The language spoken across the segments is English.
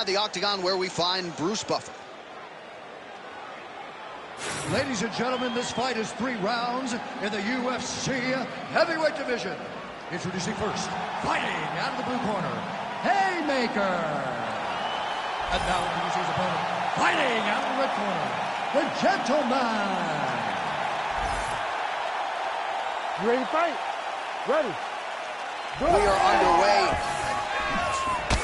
the octagon where we find Bruce Buffer. Ladies and gentlemen, this fight is 3 rounds in the UFC heavyweight division. Introducing first, fighting out of the blue corner, Haymaker. And now introducing his opponent, fighting out of the red corner, the Gentleman. You ready to fight? Ready. We are underway.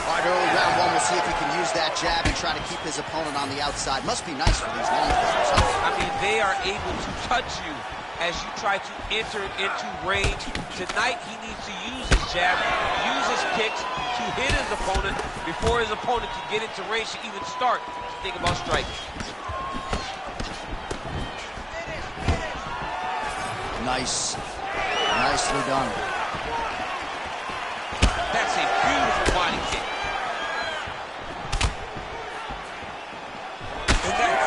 All right, early round 1, we'll see if he can use that jab and try to keep his opponent on the outside. Must be nice for these long fighters, huh? I mean, they are able to touch you as you try to enter into range. Tonight, he needs to use his jab, use his kicks to hit his opponent before his opponent can get into range to even start to think about striking. Nicely done. That's a beautiful body kick. And that's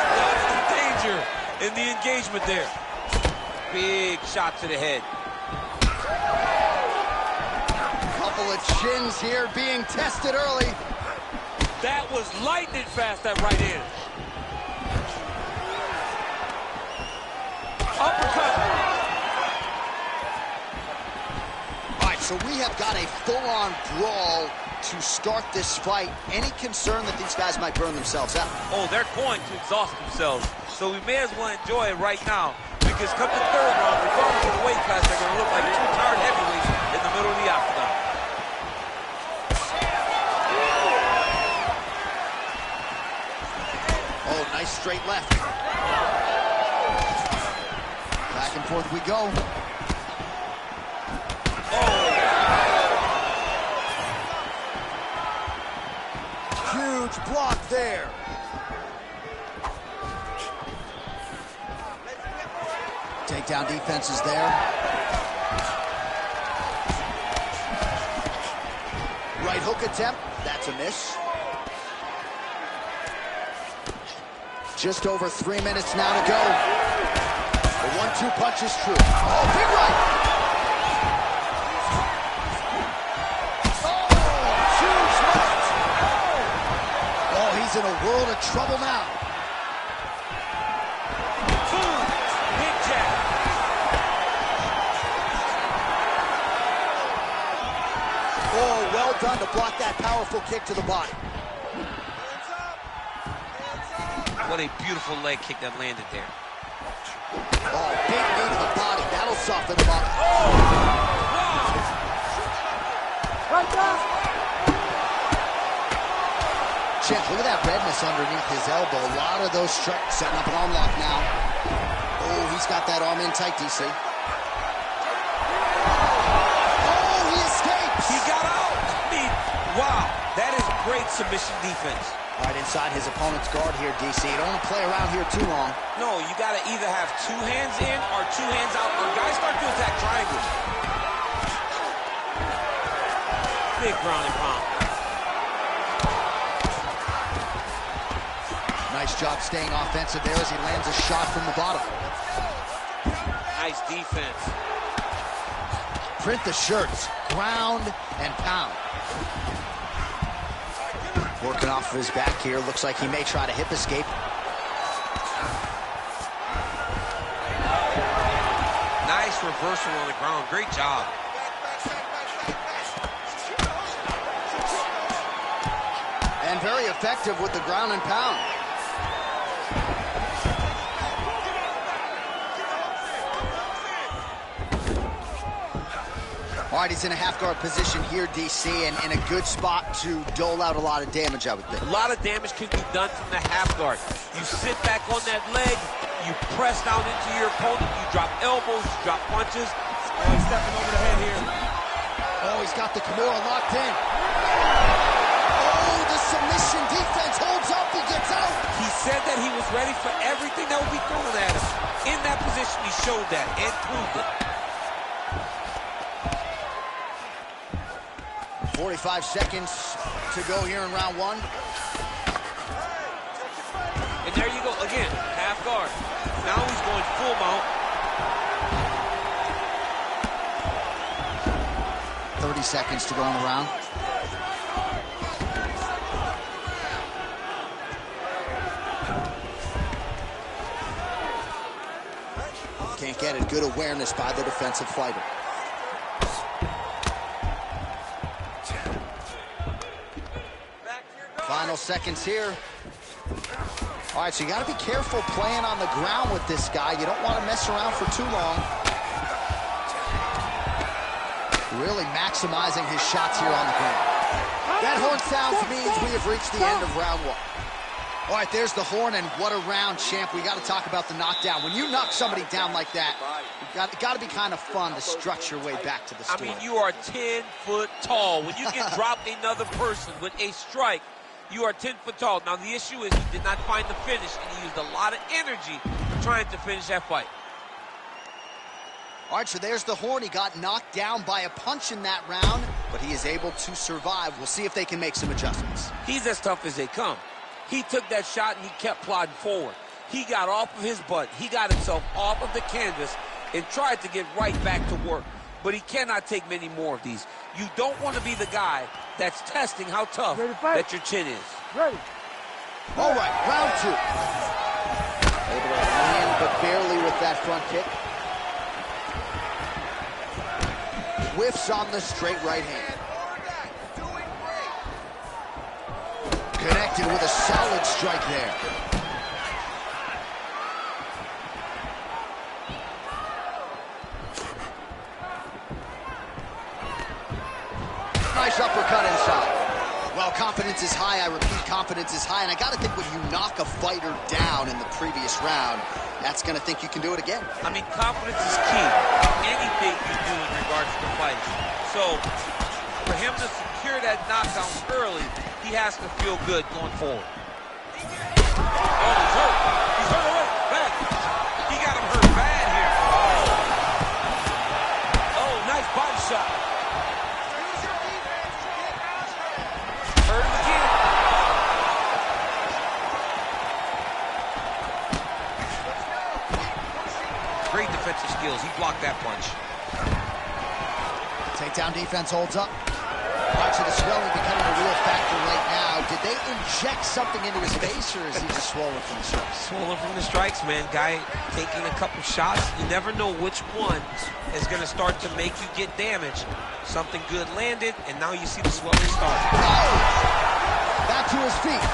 the danger in the engagement there. Big shot to the head. Couple of chins here being tested early. That was lightning fast, that right hand. Uppercut. So we have got a full-on brawl to start this fight. Any concern that these guys might burn themselves out? Oh, they're going to exhaust themselves. So we may as well enjoy it right now, because come the 3rd round, regardless of the weight class, they're going to look like 2 tired heavyweights in the middle of the octagon. Oh, nice straight left. Back and forth we go. Huge block there. Takedown defense is there. Right hook attempt. That's a miss. Just over 3 minutes now to go. The 1-2 punch is true. Oh, big right. He's in a world of trouble now. Boom! Big jab. Oh, well done to block that powerful kick to the body. What a beautiful leg kick that landed there. Oh, big knee to the body. That'll soften him up. Oh! Wow! Right there. Chip, look at that redness underneath his elbow. A lot of those strikes setting up an arm lock now. Oh, he's got that arm in tight, DC. Oh, he escapes. He got out. I mean, wow, that is great submission defense. All right, inside his opponent's guard here, DC. You don't want to play around here too long. No, you got to either have 2 hands in or 2 hands out, or guys start to attack triangles. Big ground and pound. Nice job staying offensive there as he lands a shot from the bottom. Nice defense. Print the shirts, ground and pound. Working off of his back here. Looks like he may try to hip escape. Nice reversal on the ground. Great job. And very effective with the ground and pound. All right, he's in a half-guard position here, DC, and in a good spot to dole out a lot of damage, I would think. A lot of damage can be done from the half guard. You sit back on that leg, you press down into your opponent, you drop elbows, you drop punches. Oh, he's stepping over the head here. Oh, he's got the Kimura locked in. Oh, the submission defense holds up, he gets out. He said that he was ready for everything that would be thrown at him. In that position, he showed that and proved it. 45 seconds to go here in round 1. And there you go, again, half guard. Now he's going full mount. 30 seconds to go in the round. Can't get it. Good awareness by the defensive fighter. Final seconds here. All right, so you got to be careful playing on the ground with this guy. You don't want to mess around for too long. Really maximizing his shots here on the ground. That horn sounds means we have reached the end of round one. All right, there's the horn, and what a round, champ. We got to talk about the knockdown. When you knock somebody down like that, it got to be kind of fun to strut your way back to the story. I mean, you are 10 foot tall. When you can drop another person with a strike, you are 10 foot tall. Now, the issue is he did not find the finish, and he used a lot of energy trying to finish that fight. All right, so there's the horn. He got knocked down by a punch in that round, but he is able to survive. We'll see if they can make some adjustments. He's as tough as they come. He took that shot, and he kept plodding forward. He got off of his butt. He got himself off of the canvas and tried to get right back to work. But he cannot take many more of these. You don't want to be the guy that's testing how tough that your chin is. Ready. All right, round two. Able to land, but barely with that front kick. Whiffs on the straight right hand. Connected with a solid strike there. Nice uppercut inside. Well, confidence is high. I repeat, confidence is high. And I got to think when you knock a fighter down in the previous round, that's going to think you can do it again. I mean, confidence is key. Anything you do in regards to fighting. So, for him to secure that knockdown early, he has to feel good going forward. Oh, he's hurt. He's hurt already. Bad. He got him hurt bad here. Oh, nice body shot. Hurt him again. Great defensive skills. He blocked that punch. Takedown defense holds up. Watch the swelling becoming a real factor right now. Did they inject something into his face, or is he just swollen from the strikes? Swollen from the strikes, man. Guy taking a couple shots. You never know which one is going to start to make you get damaged. Something good landed, and now you see the swelling start. Oh! Back to his feet.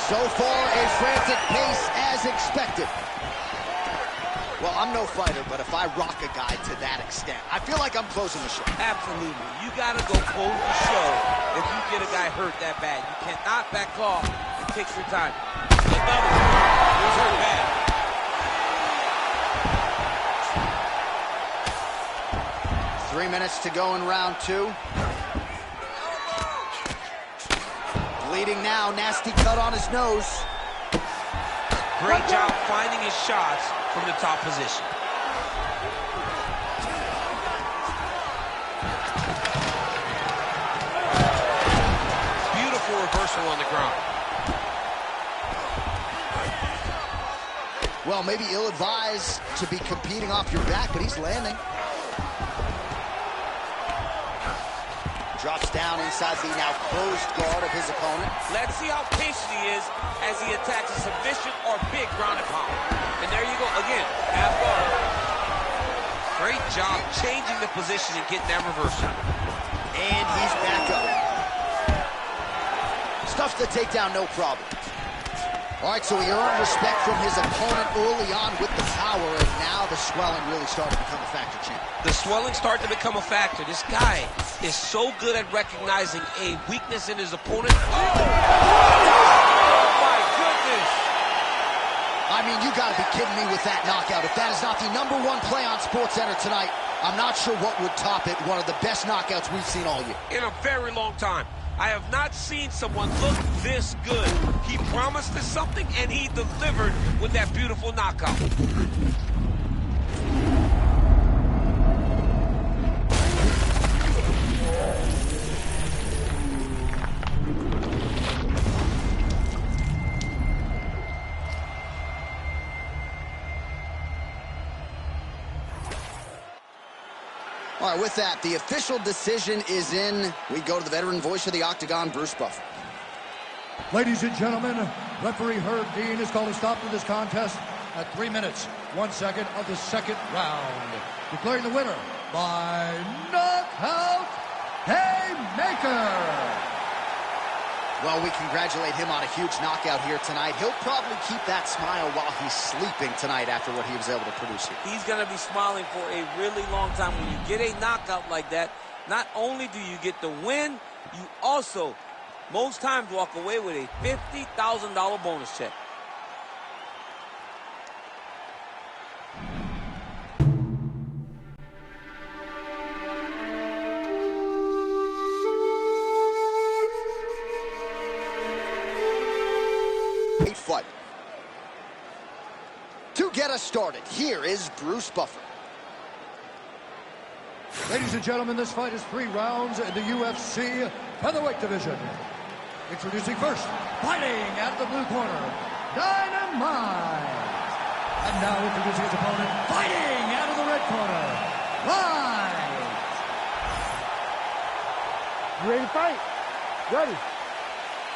So far, a frantic pace as expected. Well, I'm no fighter, but if I rock a guy to that extent, I feel like I'm closing the show. Absolutely. You got to go close the show if you get a guy hurt that bad. You cannot back off and take your time. Another one. He was hurt bad. 3 minutes to go in round two. Bleeding now. Nasty cut on his nose. Great job finding his shots from the top position. Beautiful reversal on the ground. Well, maybe ill-advised to be competing off your back, but he's landing. Drops down inside the now closed guard of his opponent. Let's see how patient he is as he attacks a submission or big ground and pound. And there you go, again, half guard. Great job changing the position and getting that reversal. And he's back up. Stuffs the takedown, no problem. All right, so he earned respect from his opponent early on with the power, and now the swelling really started to become a factor, champ. The swelling started to become a factor. This guy is so good at recognizing a weakness in his opponent. Oh, my goodness. I mean, you got to be kidding me with that knockout. If that is not the #1 play on SportsCenter tonight, I'm not sure what would top it. One of the best knockouts we've seen all year. In a very long time. I have not seen someone look this good. He promised us something, and he delivered with that beautiful knockout. All right, with that, the official decision is in. We go to the veteran voice of the Octagon, Bruce Buffer. Ladies and gentlemen, referee Herb Dean has called a stop to this contest at 3 minutes, 1 second of the second round. Declaring the winner by knockout haymaker. Well, we congratulate him on a huge knockout here tonight. He'll probably keep that smile while he's sleeping tonight after what he was able to produce here. He's going to be smiling for a really long time. When you get a knockout like that, not only do you get the win, you also, most times, walk away with a $50,000 bonus check. Fight. To get us started, here is Bruce Buffer. Ladies and gentlemen, this fight is 3 rounds in the UFC featherweight division. Introducing first, fighting out of the blue corner, Dynamite. And now introducing his opponent, fighting out of the red corner, Light. You ready to fight? Ready.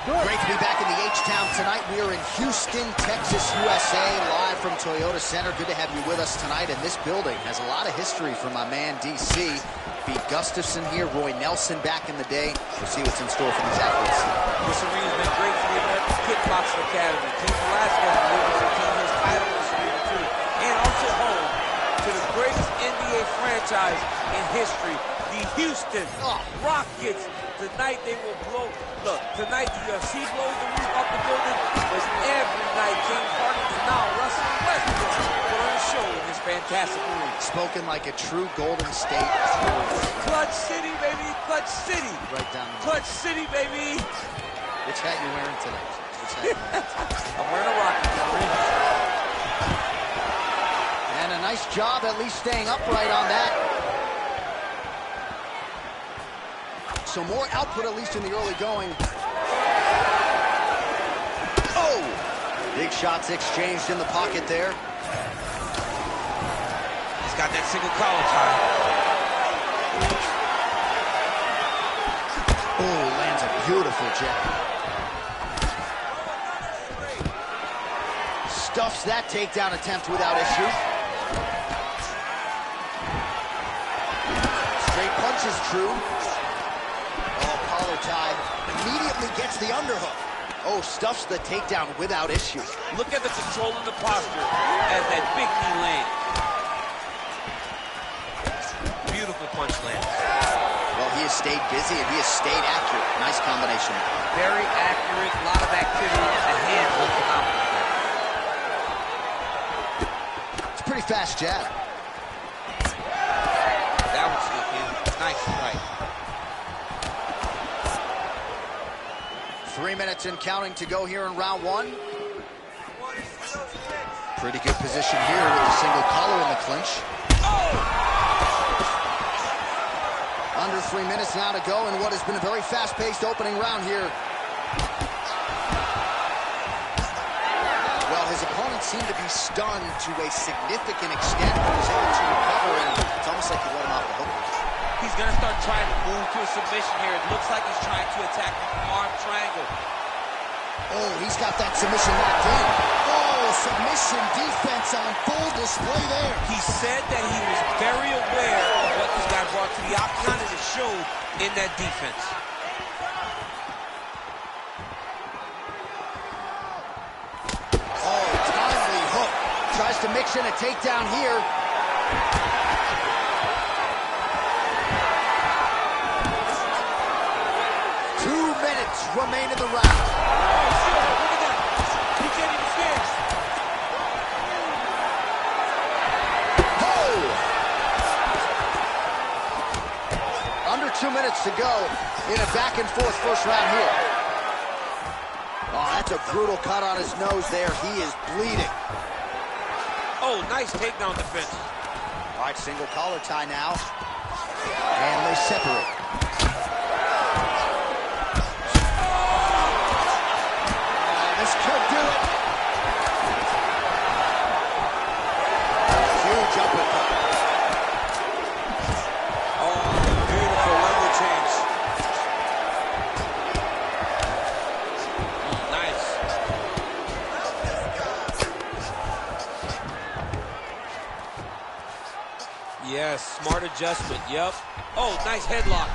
Good. Great to be back in the H-Town tonight. We are in Houston, Texas, USA, live from Toyota Center. Good to have you with us tonight. And this building has a lot of history from my man, DC. Pete Gustafson here, Roy Nelson back in the day. We'll see what's in store for these athletes. This arena's been great for the American Kickboxing Academy. Team Velasquez delivers a team his title this arena too. And also home to the greatest NBA franchise in history, the Houston Rockets. Tonight they will blow. Look, tonight the UFC blows the roof off the building, but every night James Harden and now Russell Westbrook put on a show in this fantastic arena. Spoken like a true Golden State. Clutch City, baby, Clutch City. Right down the Clutch City, baby. Which hat you wearing today? Which hat you wearing? I'm wearing a Rocket. And a nice job at least staying upright on that. So more output, at least in the early going. Oh! Big shots exchanged in the pocket there. He's got that single collar tie. Oh, lands a beautiful jab. Stuffs that takedown attempt without issue. Straight punch is true. Tie immediately gets the underhook. Oh, stuffs the takedown without issue. Look at the control in the posture as that big knee lands. Beautiful punch lands. Well, he has stayed busy and he has stayed accurate. Nice combination. Very accurate, a lot of activity, and the hands look phenomenal. It's a pretty fast jab. That was sneak in. Nice right. 3 minutes and counting to go here in round 1. Pretty good position here with the single collar in the clinch. Oh! Under 3 minutes now to go in what has been a very fast-paced opening round here. Well, his opponent seemed to be stunned to a significant extent, but was able to recover, and it's almost like he let him off the hook. He's going to start trying to move to a submission here. It looks like he's trying to attack the arm triangle. Oh, he's got that submission locked in. Oh, submission defense on full display there. He said that he was very aware of what this guy brought to the octagon, and it showed in that defense. Oh, timely hook. Tries to mix in a takedown here. Remain in the round. Oh, shit. Look at that. He can't even stand. Oh! Under 2 minutes to go in a back-and-forth first round here. Oh, that's a brutal cut on his nose there. He is bleeding. Oh, nice takedown defense. All right, single collar tie now. And they separate. This could do it. Huge uppercut. Oh, beautiful level change. Yes, smart adjustment, yep. Oh, nice headlock.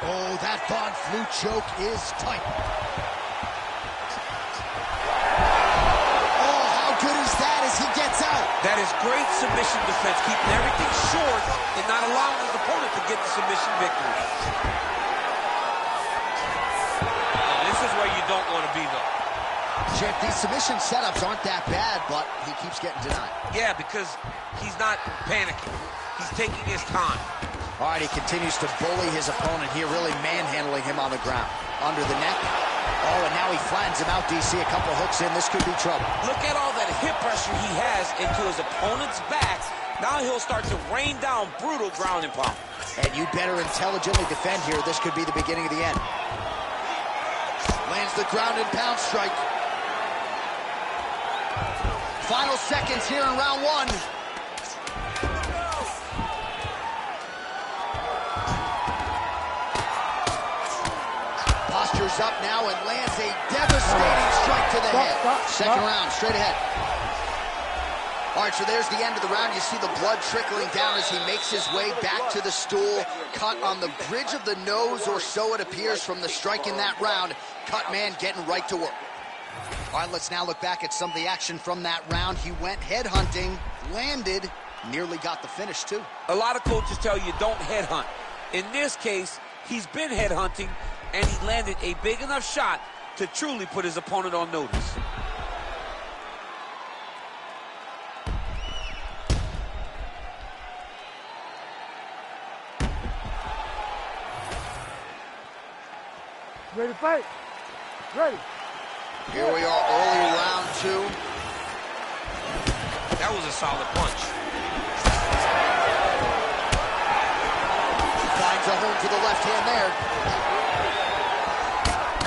Oh, that Von Flue choke is tight. Oh, how good is that as he gets out? That is great submission defense, keeping everything short and not allowing his opponent to get the submission victory. This is where you don't want to be, though. Champ, these submission setups aren't that bad, but he keeps getting denied. Yeah, because he's not panicking. He's taking his time. All right, he continues to bully his opponent here, really manhandling him on the ground. Under the neck. Oh, and now he flattens him out, DC. A couple hooks in. This could be trouble. Look at all that hip pressure he has into his opponent's back. Now he'll start to rain down brutal ground and pound. And you better intelligently defend here. This could be the beginning of the end. Lands the ground and pound strike. Final seconds here in round one. Postures up now and lands a devastating strike to the head. Second round, straight ahead. All right, so there's the end of the round. You see the blood trickling down as he makes his way back to the stool. Cut on the bridge of the nose, or so it appears from the strike in that round. Cut man getting right to work. All right, let's now look back at some of the action from that round. He went headhunting, landed, nearly got the finish too. A lot of coaches tell you don't headhunt. In this case, he's been headhunting, and he landed a big enough shot to truly put his opponent on notice. Ready to fight? Ready. Here we are, early round two. That was a solid punch. Finds a home to the left hand there.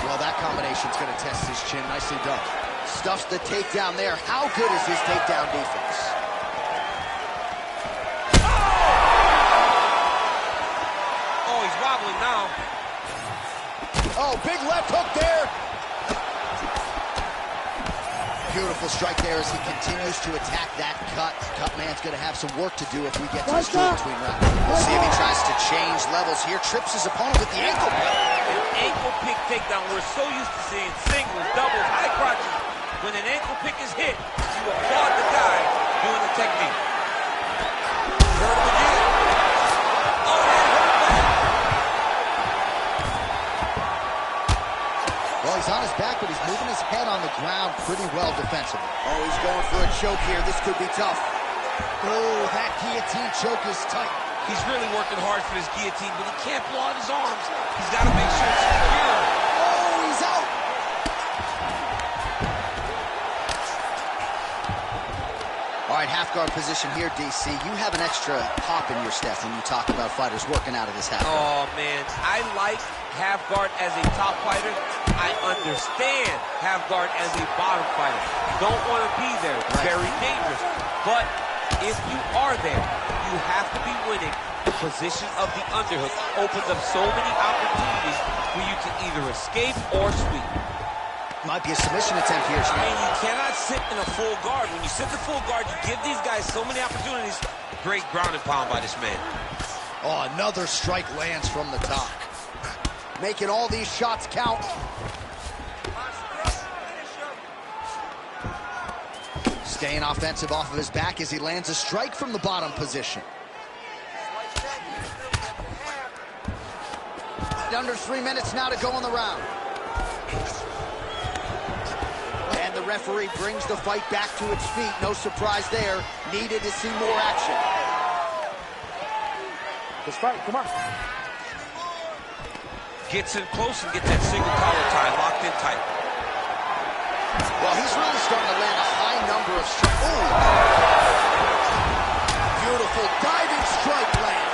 Well, that combination's going to test his chin. Nicely done. Stuffs the takedown there. How good is his takedown defense? Oh, he's wobbling now. Oh, big left hook there. Beautiful strike there as he continues to attack that cut. Cut man's going to have some work to do if we get to the stool between rounds. We'll see if he tries to change levels here. Trips his opponent with the ankle. An ankle pick takedown. We're so used to seeing singles, doubles, high crotches. When an ankle pick is hit, you applaud the guy doing the technique. Hurt him again. Oh, that hurt bad. Well, he's on his back, but he's moving his head on the ground pretty well defensively. Oh, he's going for a choke here. This could be tough. Oh, that guillotine choke is tight. He's really working hard for his guillotine, but he can't blow out his arms. He's got to make sure it's secure. Oh, he's out. All right, half guard position here, DC. You have an extra hop in your step when you talk about fighters working out of this half guard. Oh, man. I like half guard as a top fighter. I understand half guard as a bottom fighter. Don't want to be there. Right. Very dangerous. But if you are there, you have to be winning. The position of the underhook opens up so many opportunities where you can either escape or sweep. Might be a submission attempt here, I mean, you cannot sit in a full guard. When you sit in full guard, you give these guys so many opportunities. Great ground and pound by this man. Oh, another strike lands from the top. Making all these shots count. Staying offensive off of his back as he lands a strike from the bottom position. Under 3 minutes now to go in the round. And the referee brings the fight back to its feet. No surprise there. Needed to see more action. Let's fight, come on. Gets in close and gets that single collar tie locked in tight. Well, he's really starting to land a high number of strikes. Ooh! Beautiful diving strike land.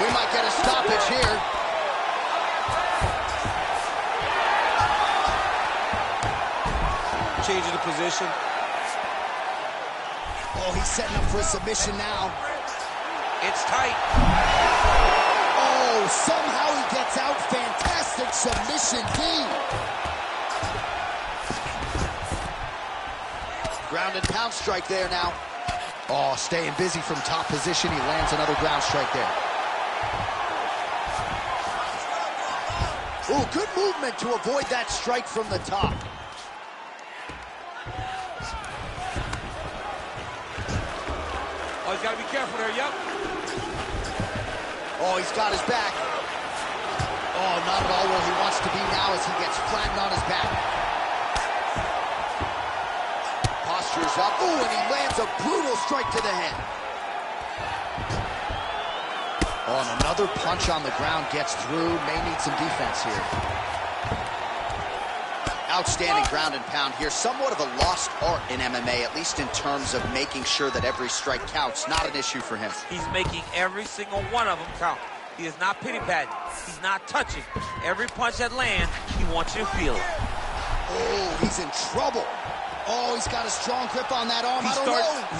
We might get a stoppage here. Changing the position. Oh, he's setting up for a submission now. It's tight. Oh, somehow he gets out. Fantastic submission D. Ground and pound strike there now. Oh, staying busy from top position. He lands another ground strike there. Ooh, good movement to avoid that strike from the top. Oh, he's got to be careful there, yep. Oh, he's got his back. Oh, not at all where he wants to be now as he gets flattened on his back. Postures up. Ooh, and he lands a brutal strike to the head. Oh, and another punch on the ground gets through. May need some defense here. Outstanding ground and pound here. Somewhat of a lost art in MMA, at least in terms of making sure that every strike counts. Not an issue for him. He's making every single one of them count. He is not pity-patting. He's not touching. Every punch that lands, he wants you to feel it. Oh, he's in trouble. Oh, he's got a strong grip on that arm. He's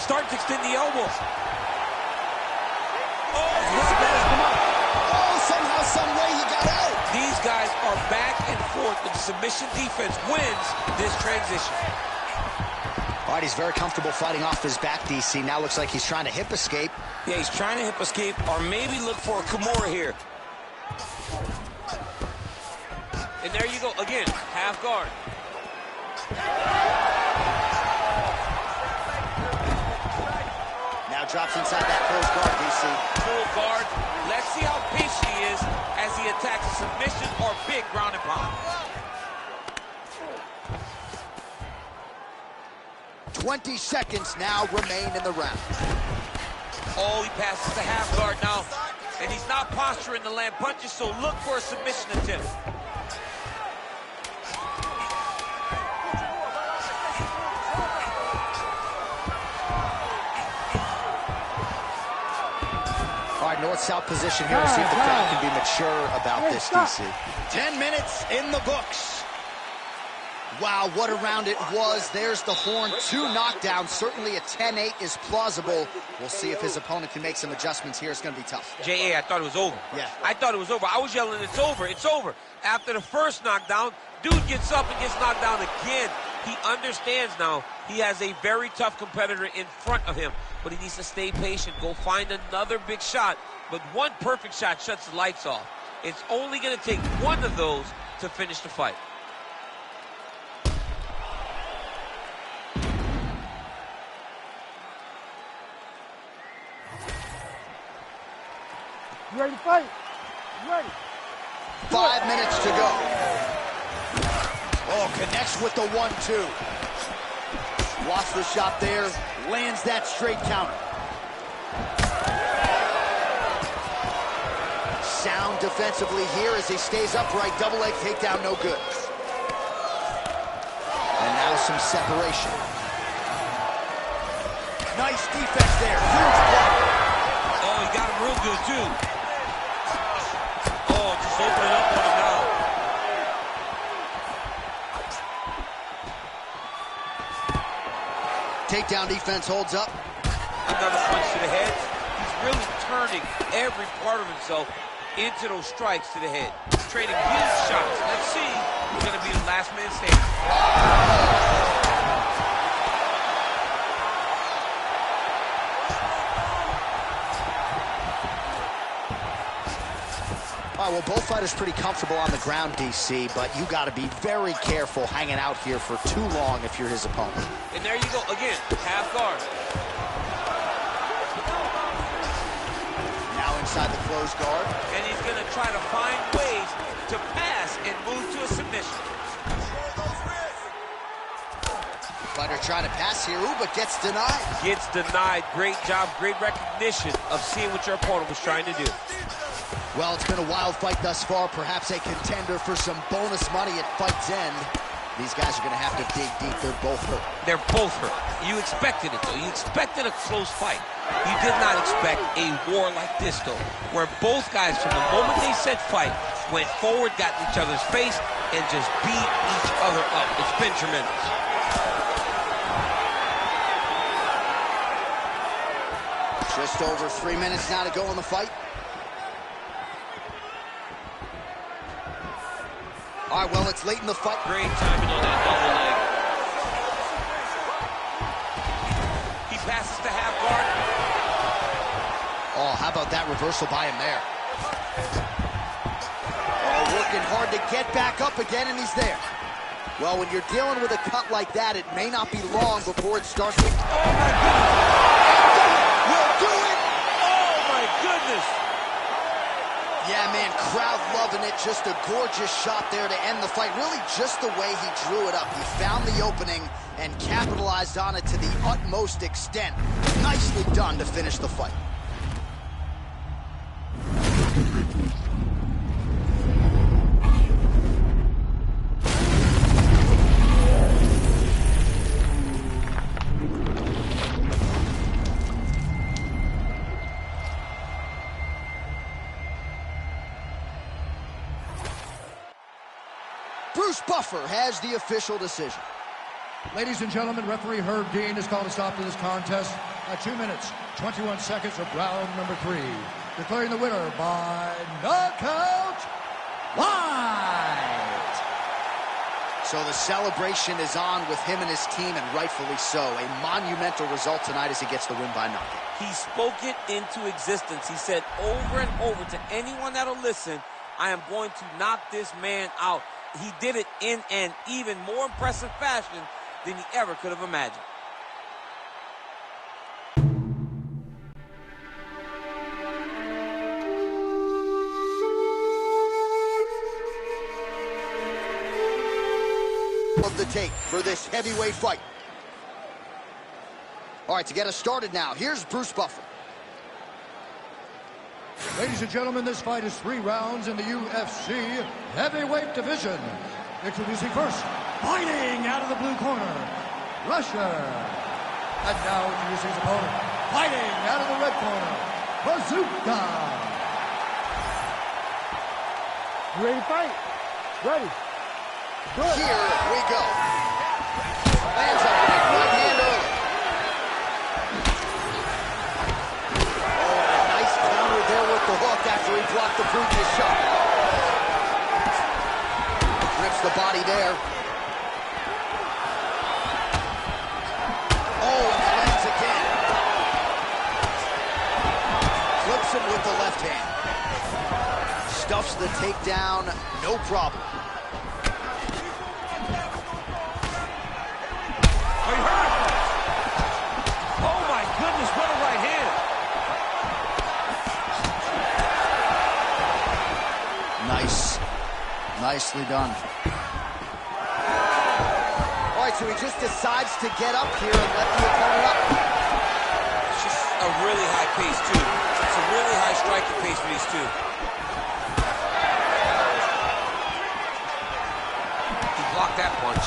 starting to extend the elbow. Oh, somehow, some way he got out. These guys are back and forth, but the submission defense wins this transition. All right, he's very comfortable fighting off his back, DC. Now looks like he's trying to hip escape. Yeah, he's trying to hip escape or maybe look for a Kimura here. And there you go, again, half guard. Now drops inside that closed guard, DC. Full guard. Let's see how patient he is as he attacks a submission or big ground and pound. 20 seconds now remain in the round. Oh, he passes the half guard now. And he's not posturing to land punches, so look for a submission attempt. All right, north-south position here to see if the crowd can be mature about this, DC. 10 minutes in the books. Wow, what a round it was. There's the horn. 2 knockdowns. Certainly a 10-8 is plausible. We'll see if his opponent can make some adjustments here. It's going to be tough. J.A., I thought it was over. Yeah. I thought it was over. I was yelling, it's over, it's over. After the first knockdown, dude gets up and gets knocked down again. He understands now he has a very tough competitor in front of him, but he needs to stay patient, go find another big shot. But one perfect shot shuts the lights off. It's only going to take one of those to finish the fight. You ready to fight? You ready? 5 minutes to go. Oh, connects with the 1-2. Lost the shot there. Lands that straight counter. Sound defensively here as he stays upright. Double leg takedown, no good. And now some separation. Nice defense there. Huge block. Oh, he got him real good, too. Oh, just open it up on him now. Takedown defense holds up. Another punch to the head. He's really turning every part of himself into those strikes to the head. Trading huge shots. Let's see who's going to be the last man standing. All right, well, both fighters pretty comfortable on the ground, DC, but you got to be very careful hanging out here for too long if you're his opponent. And there you go, again, half guard. Now inside the closed guard. And he's going to try to find ways to pass and move to a submission. Fighter trying to pass here, ooh, but gets denied. Gets denied. Great job, great recognition of seeing what your opponent was trying to do. Well, it's been a wild fight thus far, perhaps a contender for some bonus money at fight's end. These guys are going to have to dig deep. They're both hurt. They're both hurt. You expected it, though. You expected a close fight. You did not expect a war like this, though, where both guys, from the moment they said fight, went forward, got in each other's face, and just beat each other up. It's been tremendous. Just over 3 minutes now to go in the fight. All right, well, it's late in the fight. Great timing on that double leg. He passes the half guard. How about that reversal by him there? Oh, working hard to get back up again, and he's there. Well, when you're dealing with a cut like that, it may not be long before it starts to... Oh, my goodness! Will do it! Oh, my goodness! Yeah, man, crowd loving it. Just a gorgeous shot there to end the fight. Really just the way he drew it up. He found the opening and capitalized on it to the utmost extent. Nicely done to finish the fight. Bruce Buffer has the official decision. Ladies and gentlemen, referee Herb Dean has called a stop to this contest at 2 minutes, 21 seconds of round number 3. Declaring the winner by knockout, White. So the celebration is on with him and his team, and rightfully so. A monumental result tonight as he gets the win by knockout. He spoke it into existence. He said over and over to anyone that'll listen, I am going to knock this man out. He did it in an even more impressive fashion than he ever could have imagined. Of the tape for this heavyweight fight. All right, to get us started now, here's Bruce Buffer. Ladies and gentlemen, this fight is 3 rounds in the UFC heavyweight division. Introducing first, fighting out of the blue corner, Russia. And now introducing his opponent, fighting out of the red corner, Bazooka. You ready to fight? Ready. Good. Here we go. Lands a big right hand early. Oh, a nice counter there with the hook after he blocked the previous shot. Rips the body there. Oh, and it lands again. Flips him with the left hand. Stuffs the takedown, no problem. Nicely done. All right, so he just decides to get up here and let the opponent up. It's just a really high pace, too. It's a really high striking pace for these two. He blocked that punch.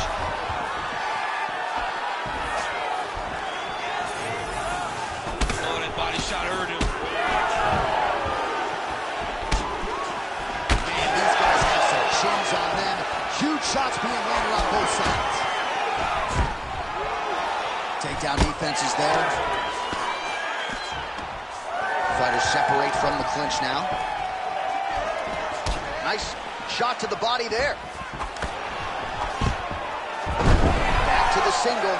Oh, that body shot hurt him. Chins on them. Huge shots being landed on both sides. Takedown defense is there. Fighters separate from the clinch now. Nice shot to the body there. Back to the single.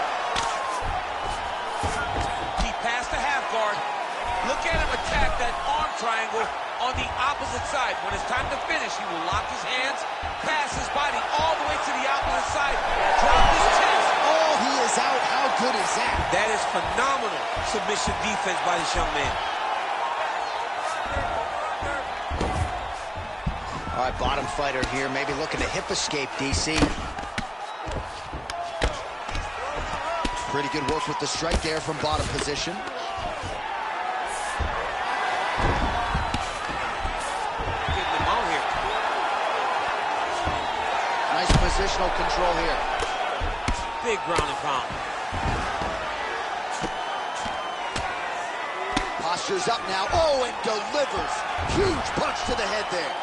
He passed the half guard. Look at him attack that arm triangle on the opposite side. When it's time to finish, he will lock his hands, pass his body all the way to the opposite side, drop his chest. Oh, he is out. How good is that? That is phenomenal submission defense by this young man. All right, bottom fighter here, maybe looking to hip escape, DC. Pretty good work with the strike there from bottom position. Positional control here. Big ground and pound. Postures up now. Oh, and delivers. Huge punch to the head there.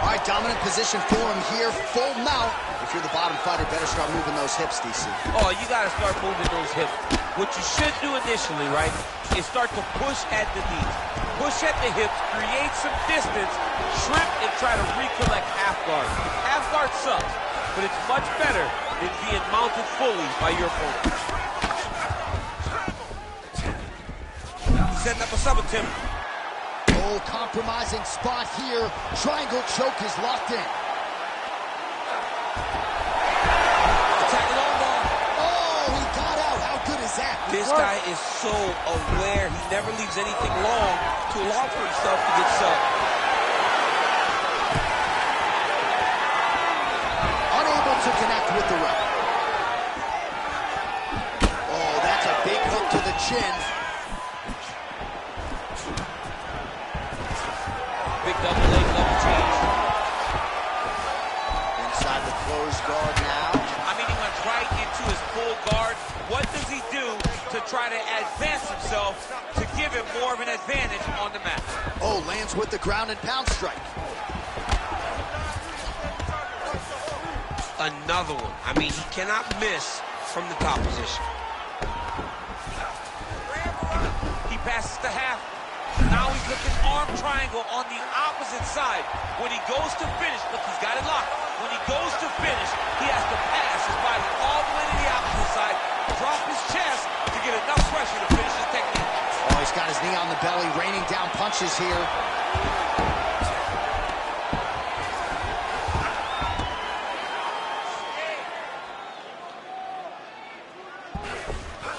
All right, dominant position for him here. Full mount. If you're the bottom fighter, better start moving those hips, DC. Oh, you got to start moving those hips. What you should do initially, right, is start to push at the knees. Push at the hips, create some distance, shrimp, and try to recollect half guard. Half guard sucks, but it's much better than being mounted fully by your opponent. setting up a sub attempt. Oh, compromising spot here. Triangle choke is locked in. Attacking on ball. Oh, he got out. How good is that? This guy is so aware. He never leaves anything long to allow for himself to get subbed. Unable to connect with the rep. Oh, that's a big hook to the chin. Big double leg, double change. Inside the closed guard now. I mean, he went right into his full guard. What does he do to try to advance himself to give him more of an advantage on the mat? Oh, lands with the ground and pound strike. Another one. I mean, he cannot miss from the top position. He passes the half. Now he's looking arm triangle on the opposite side. When he goes to finish, look, he's got it locked. When he goes to finish, he has to pass his body all the way to the opposite side, drop his chest to get enough pressure to finish his technique. Oh, he's got his knee on the belly, raining down punches here.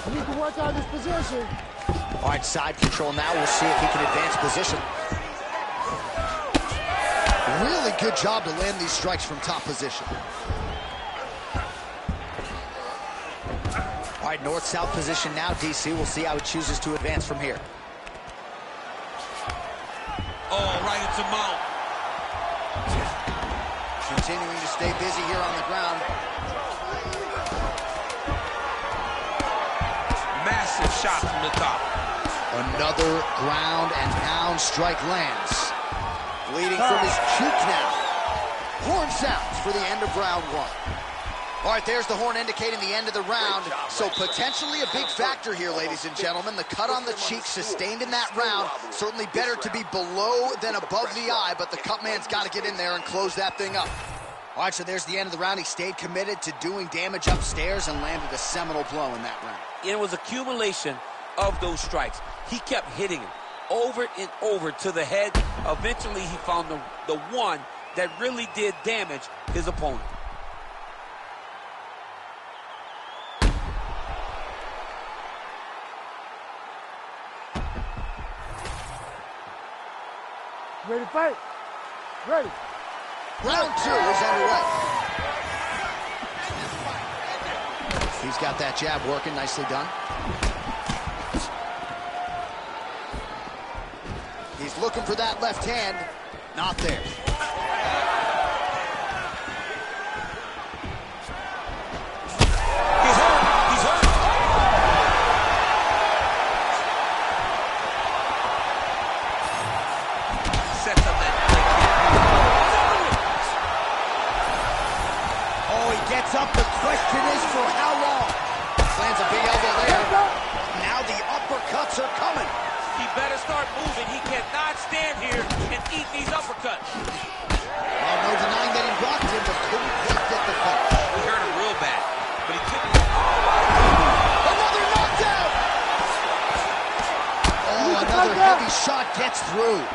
You need to work on this position. All right, side control now. We'll see if he can advance position. Really good job to land these strikes from top position. All right, north-south position now, DC. We'll see how he chooses to advance from here. Oh, right into mount. Continuing to stay busy here on the ground. Massive shot from the top. Another ground and pound strike lands. Bleeding from his cheek now. Horn sounds for the end of round one. All right, there's the horn indicating the end of the round. So potentially a big factor here, ladies and gentlemen. The cut on the cheek sustained in that round. Certainly better to be below than above the eye, but the cut man's got to get in there and close that thing up. All right, so there's the end of the round. He stayed committed to doing damage upstairs and landed a seminal blow in that round. It was accumulation of those strikes. He kept hitting him over and over to the head. Eventually, he found the one that really did damage his opponent. Ready to fight? Ready. Round two is underway. He's got that jab working, nicely done. He's looking for that left hand, not there. He's hurt, he's hurt. Sets up that leg kick. Oh, he gets up. The question is for how long? Lands a big elbow there. Now the uppercuts are coming. He better start moving. He cannot stand here and eat these uppercuts. Well, no denying that he blocked him, but couldn't quite get the finish. He hurt him real bad, but he couldn't. Another knockdown! Oh, another heavy shot gets through.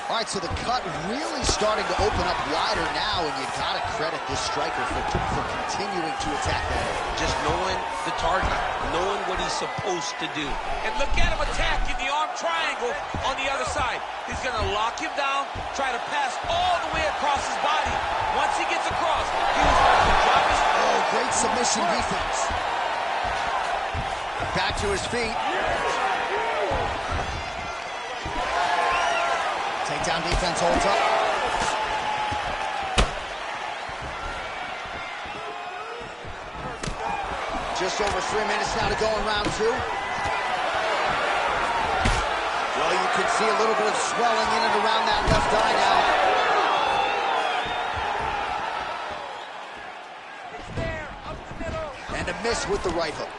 All right, so the cut really starting to open up wider now, and you got to credit this striker for continuing to attack that area. Just knowing the target, knowing what he's supposed to do. And look at him attacking the arm triangle on the other side. He's going to lock him down, try to pass all the way across his body. Once he gets across, he was going to drop his... Oh, great submission defense. Back to his feet. Takedown defense holds up. Just over 3 minutes now to go in round two. Well, you can see a little bit of swelling in and around that left eye now. miss with the right hook.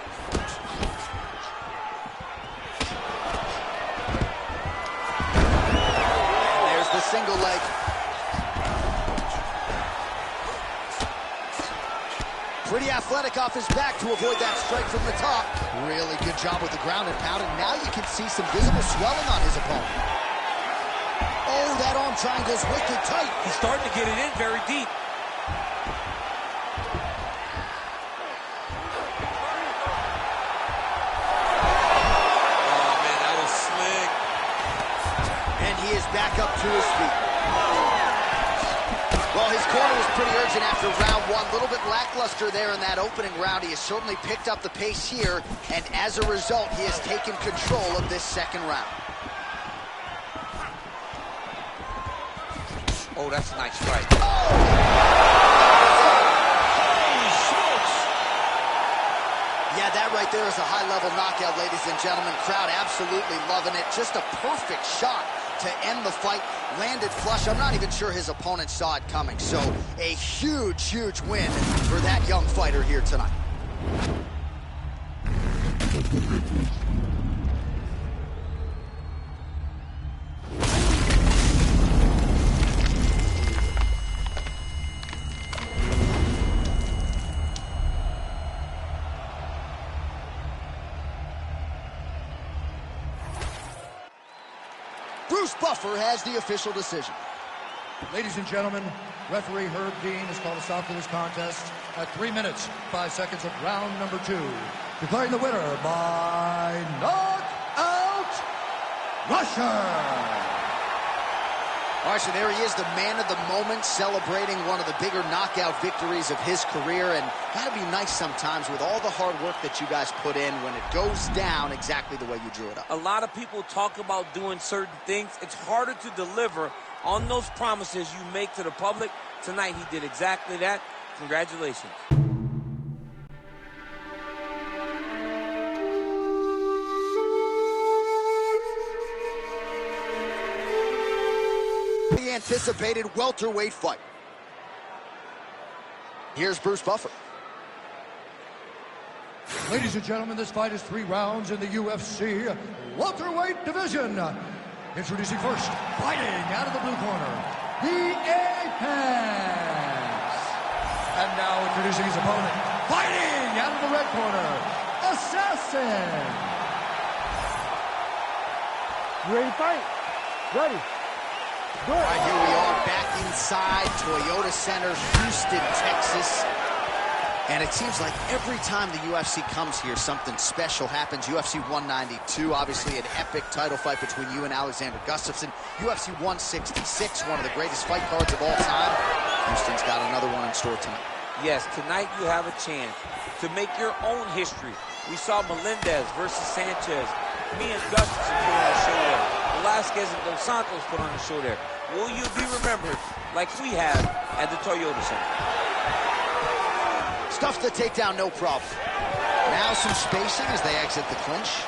And there's the single leg. Pretty athletic off his back to avoid that strike from the top. Really good job with the ground and pound, and now you can see some visible swelling on his opponent. Oh, that arm triangle's wicked tight. He's starting to get it in very deep. Oh, man, that was slick. And he is back up to his feet. Well, his corner was pretty urgent after round one. A little bit lackluster there in that opening round. He has certainly picked up the pace here, and as a result, he has taken control of this second round. Oh, that's a nice strike. Holy smokes! Yeah, that right there is a high-level knockout, ladies and gentlemen. Crowd absolutely loving it. Just a perfect shot to end the fight. Landed flush. I'm not even sure his opponent saw it coming. So a huge, huge win for that young fighter here tonight. Bruce Buffer has the official decision. Ladies and gentlemen, referee Herb Dean has called a stop to this contest at 3 minutes, 5 seconds of round number 2. Declaring the winner by knockout, Rusher. All right, so there he is, the man of the moment, celebrating one of the bigger knockout victories of his career. And gotta be nice sometimes with all the hard work that you guys put in when it goes down exactly the way you drew it up. A lot of people talk about doing certain things. It's harder to deliver on those promises you make to the public. Tonight, he did exactly that. Congratulations. The anticipated welterweight fight. Here's Bruce Buffer. Ladies and gentlemen, this fight is 3 rounds in the UFC welterweight division. Introducing first, fighting out of the blue corner, the Apex. And now introducing his opponent, fighting out of the red corner, Assassin. You ready to fight? Ready. Good. All right, here we are back inside Toyota Center, Houston, Texas. And it seems like every time the UFC comes here, something special happens. UFC 192, obviously an epic title fight between you and Alexander Gustafsson. UFC 166, one of the greatest fight cards of all time. Houston's got another one in store tonight. Yes, tonight you have a chance to make your own history. We saw Melendez versus Sanchez. Me and Gustafsson put on a show there. Velasquez and Dos Santos put on a show there. Will you be remembered like we have at the Toyota Center? Stuffs the takedown, no problem. Now some spacing as they exit the clinch.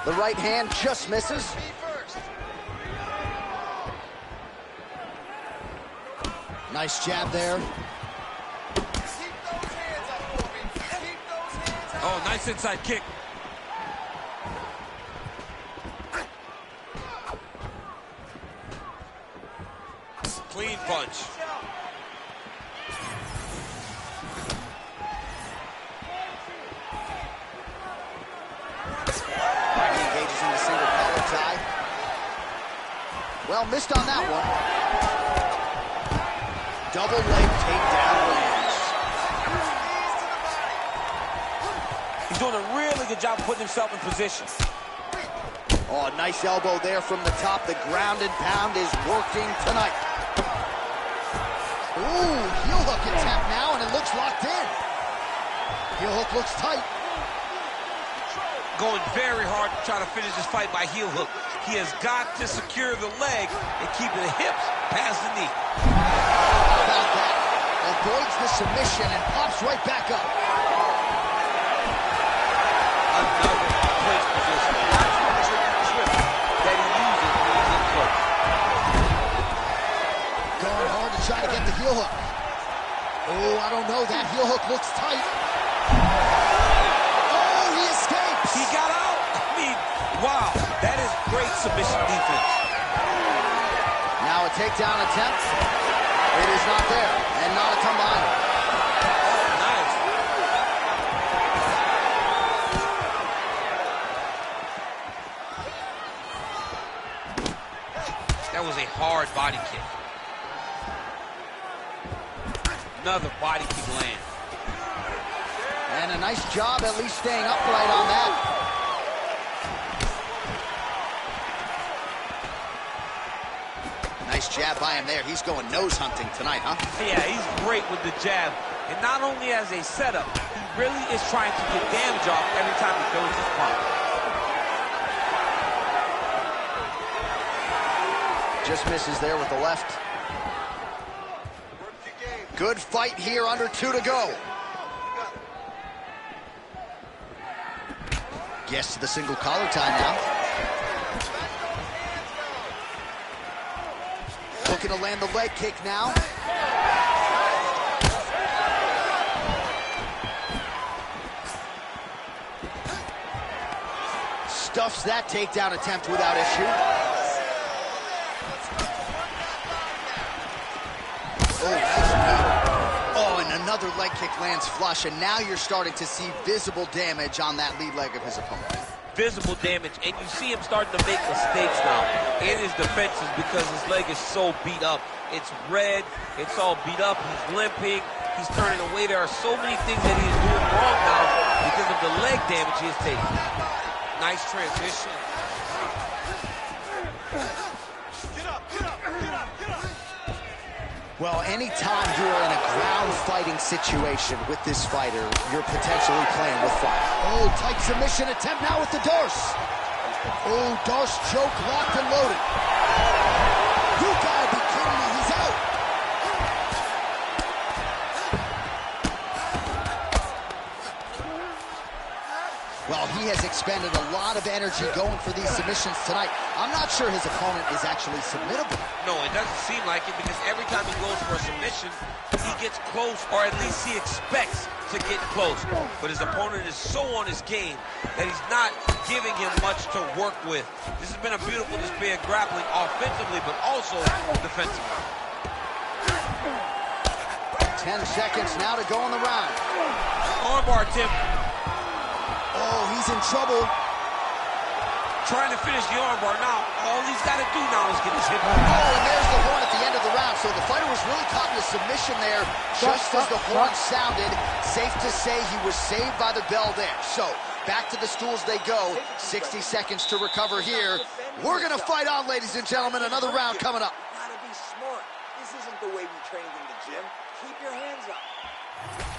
The right hand just misses. Nice jab there. Oh, nice inside kick. Clean punch. He engages in the single collar tie. Well, missed on that one. Double leg takedown lands. He's doing a really good job of putting himself in position. Oh, nice elbow there from the top. The ground and pound is working tonight. Ooh, heel hook attempt now, and it looks locked in. Heel hook looks tight. Going very hard to try to finish this fight by heel hook. He has got to secure the leg and keep the hips past the knee. How about that? Avoids the submission and pops right back up. Another clinch position. That's the trick that he uses when he's in close. Going hard to try to get the heel hook. Oh, Oh, I don't know. That heel hook looks tight. Oh, he escapes. He got out. I mean, wow. That is great submission defense. Now a takedown attempt. It is not there, and not a combine. Nice. That was a hard body kick. Another body kick land. And a nice job at least staying upright on that. Nice jab by him there. He's going nose hunting tonight, huh? Yeah, he's great with the jab. And not only as a setup, he really is trying to get damage off every time he throws his punch. Just misses there with the left. Good fight here, under 2 to go. Gets to the single collar tie now. Looking to land the leg kick now. Stuffs that takedown attempt without issue. Oh, nice knee. Oh, and another leg kick lands flush, and now you're starting to see visible damage on that lead leg of his opponent. Visible damage, and you see him starting to make mistakes now in his defenses because his leg is so beat up. It's red, it's all beat up, he's limping, he's turning away. There are so many things that he's doing wrong now because of the leg damage he has taken. Nice transition. Well, anytime you are in a ground fighting situation with this fighter, you're potentially playing with fire. Oh, tight submission attempt now with the Darce. Oh, Darce choke locked and loaded. You gotta be kidding me, he's out. Well, he has expended a lot of energy going for these submissions tonight. I'm not sure his opponent is actually submittable. No, it doesn't seem like it because every time he goes for a submission, he gets close, or at least he expects to get close. But his opponent is so on his game that he's not giving him much to work with. This has been a beautiful display of grappling offensively, but also defensively. 10 seconds now to go in the round. Armbar attempt. Oh, he's in trouble. Trying to finish the armbar now. All he's got to do now is get his hip. Oh, and there's the horn at the end of the round. So the fighter was really caught in a submission there just as the horn sounded. Safe to say he was saved by the bell there. So back to the stools they go. 60 seconds to recover here. We're going to fight on, ladies and gentlemen. Another round coming up. Gotta be smart. This isn't the way we trained in the gym. Keep your hands up.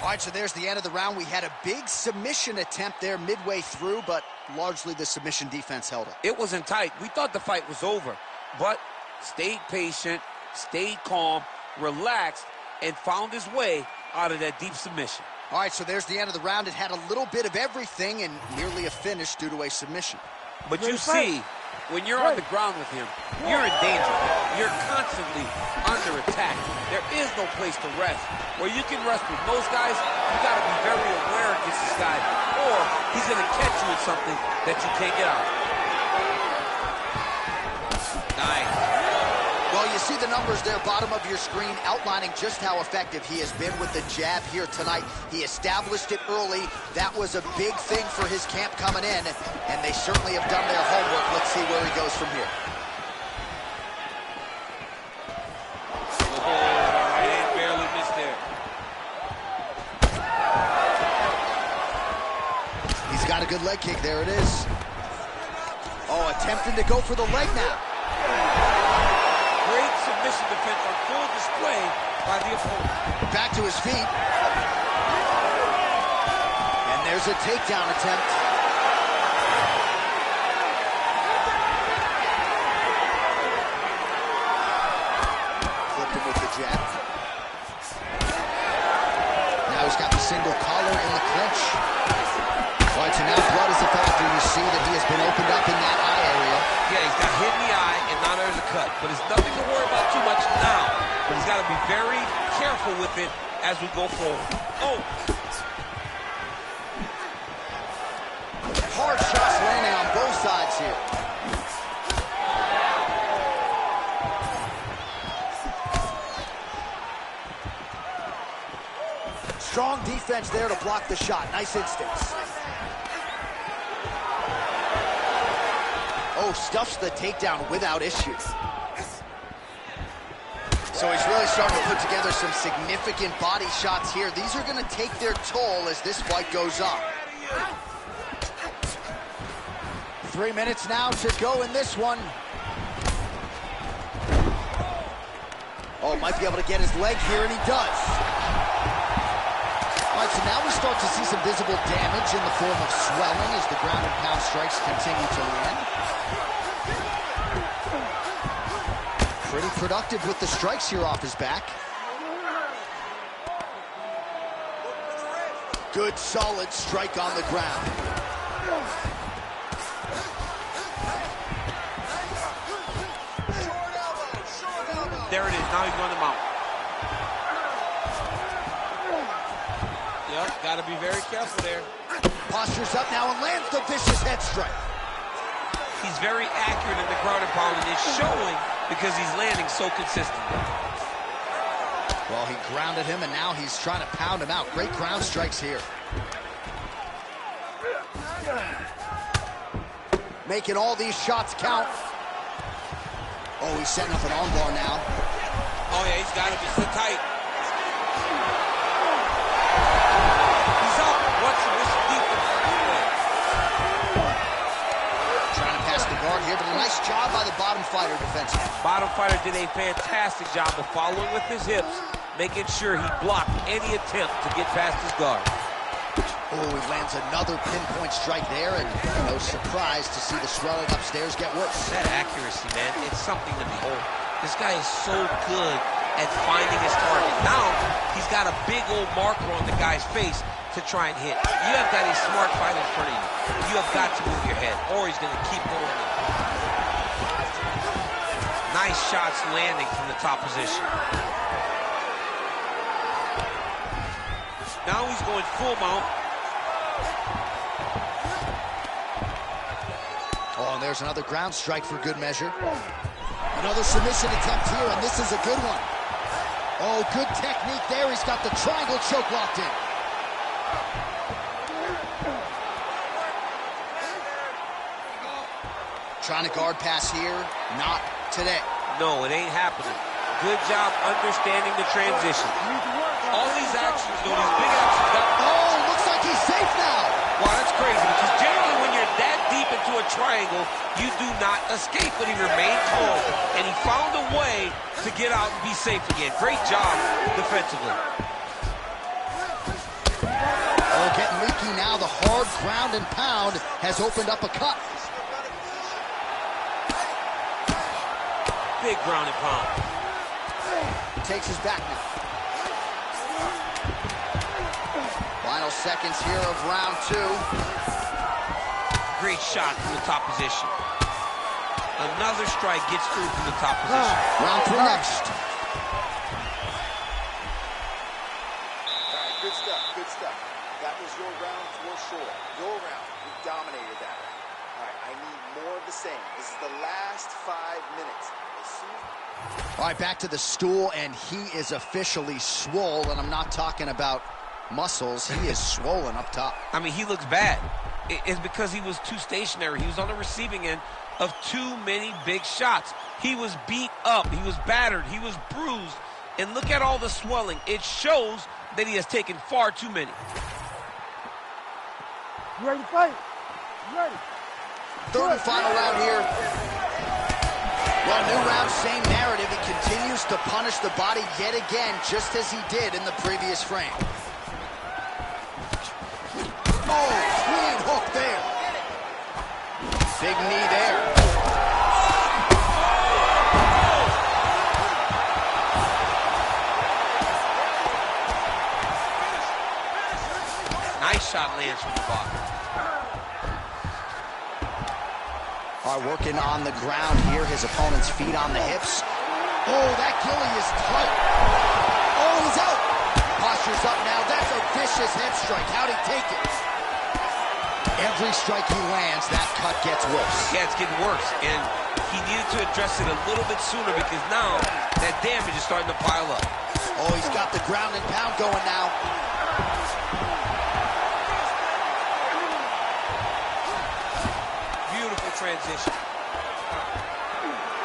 All right, so there's the end of the round. We had a big submission attempt there midway through, but largely the submission defense held it. It wasn't tight. We thought the fight was over, but stayed patient, stayed calm, relaxed, and found his way out of that deep submission. All right, so there's the end of the round. It had a little bit of everything and nearly a finish due to a submission. But you see, when you're on the ground with him, you're in danger. You're constantly under attack. There is no place to rest. Where you can rest with most guys, you got to be very aware against this guy, or he's going to catch you in something that you can't get out. Nice. Well, you see the numbers there, bottom of your screen, outlining just how effective he has been with the jab here tonight. He established it early. That was a big thing for his camp coming in, and they certainly have done their homework. Let's see where he goes from here. Barely missed there. He's got a good leg kick. There it is. Oh, attempting to go for the leg now. Great submission defense on full display by the opponent. Back to his feet. And there's a takedown attempt. Flipped him with the jab. Now he's got the single collar in the clinch. All right, so now blood is a factor. You see that he has been opened up in that eye area. Yeah, he's got hit in the eye, and now there's a cut. But it's nothing to worry about too much now. But he's got to be very careful with it as we go forward. Oh! Hard shots landing on both sides here. Strong defense there to block the shot. Nice instincts. Oh, stuffs the takedown without issue. So he's really starting to put together some significant body shots here. These are going to take their toll as this fight goes on. 3 minutes now to go in this one. Oh, might be able to get his leg here, and he does. All right, so now we start to see some visible damage in the form of swelling as the ground and pound strikes continue to land. Pretty productive with the strikes here off his back. Good, solid strike on the ground. There it is. Now he's going to mount. Yep, got to be very careful there. Postures up now and lands the vicious head strike. He's very accurate in the ground and pound, and it's showing because he's landing so consistently. Well, he grounded him, and now he's trying to pound him out. Great ground strikes here. Making all these shots count. Oh, he's setting up an armbar now. Oh, yeah, he's got to be sit tight. He's up. What's the defense? Trying to pass the guard here, but a nice job by the bottom fighter defensively. Bottom fighter did a fantastic job of following with his hips, making sure he blocked any attempt to get past his guard. Oh, he lands another pinpoint strike there, and no surprise to see the swelling upstairs get worse. That accuracy, man, it's something to behold. This guy is so good at finding his target. Now, he's got a big old marker on the guy's face to try and hit. You have got a smart fighter in front of you. You have got to move your head, or he's going to keep going. Nice shots landing from the top position. Now he's going full mount. Oh, and there's another ground strike for good measure. Another submission attempt here, and this is a good one. Oh, good technique there. He's got the triangle choke locked in. Trying to guard pass here. Not today. No, it ain't happening. Good job understanding the transition. All these actions, though, these big actions. Oh, looks like he's safe now. Wow, that's crazy, because generally when you're that deep into a triangle, you do not escape, but he remained calm, and he found a way to get out and be safe again. Great job defensively. Oh, getting leaky now. The hard ground and pound has opened up a cut. Big ground and pound. Takes his back now. Final seconds here of round 2. Great shot from the top position. Another strike gets through from the top position. Round 3 next. All right, good stuff, good stuff. That was your round for sure. Your round. You dominated that round. All right, I need more of the same. This is the last 5 minutes. All right, back to the stool, and he is officially swole, and I'm not talking about muscles. He is swollen up top. I mean, he looks bad. It's because he was too stationary. He was on the receiving end of too many big shots. He was beat up. He was battered. He was bruised. And look at all the swelling. It shows that he has taken far too many. You ready to fight? You ready? Third and final round here. Well, new round, same narrative. He continues to punish the body yet again, just as he did in the previous frame. Oh, clean hook there. Big knee there. Nice shot lands from the bottom. Are working on the ground here. His opponent's feet on the hips. Oh, that gilly is tight. Oh, he's out. postures up now. That's a vicious hip strike. How'd he take it? Every strike he lands, that cut gets worse. Yeah, it's getting worse, and he needed to address it a little bit sooner because now that damage is starting to pile up. Oh, he's got the ground and pound going now. Beautiful transition.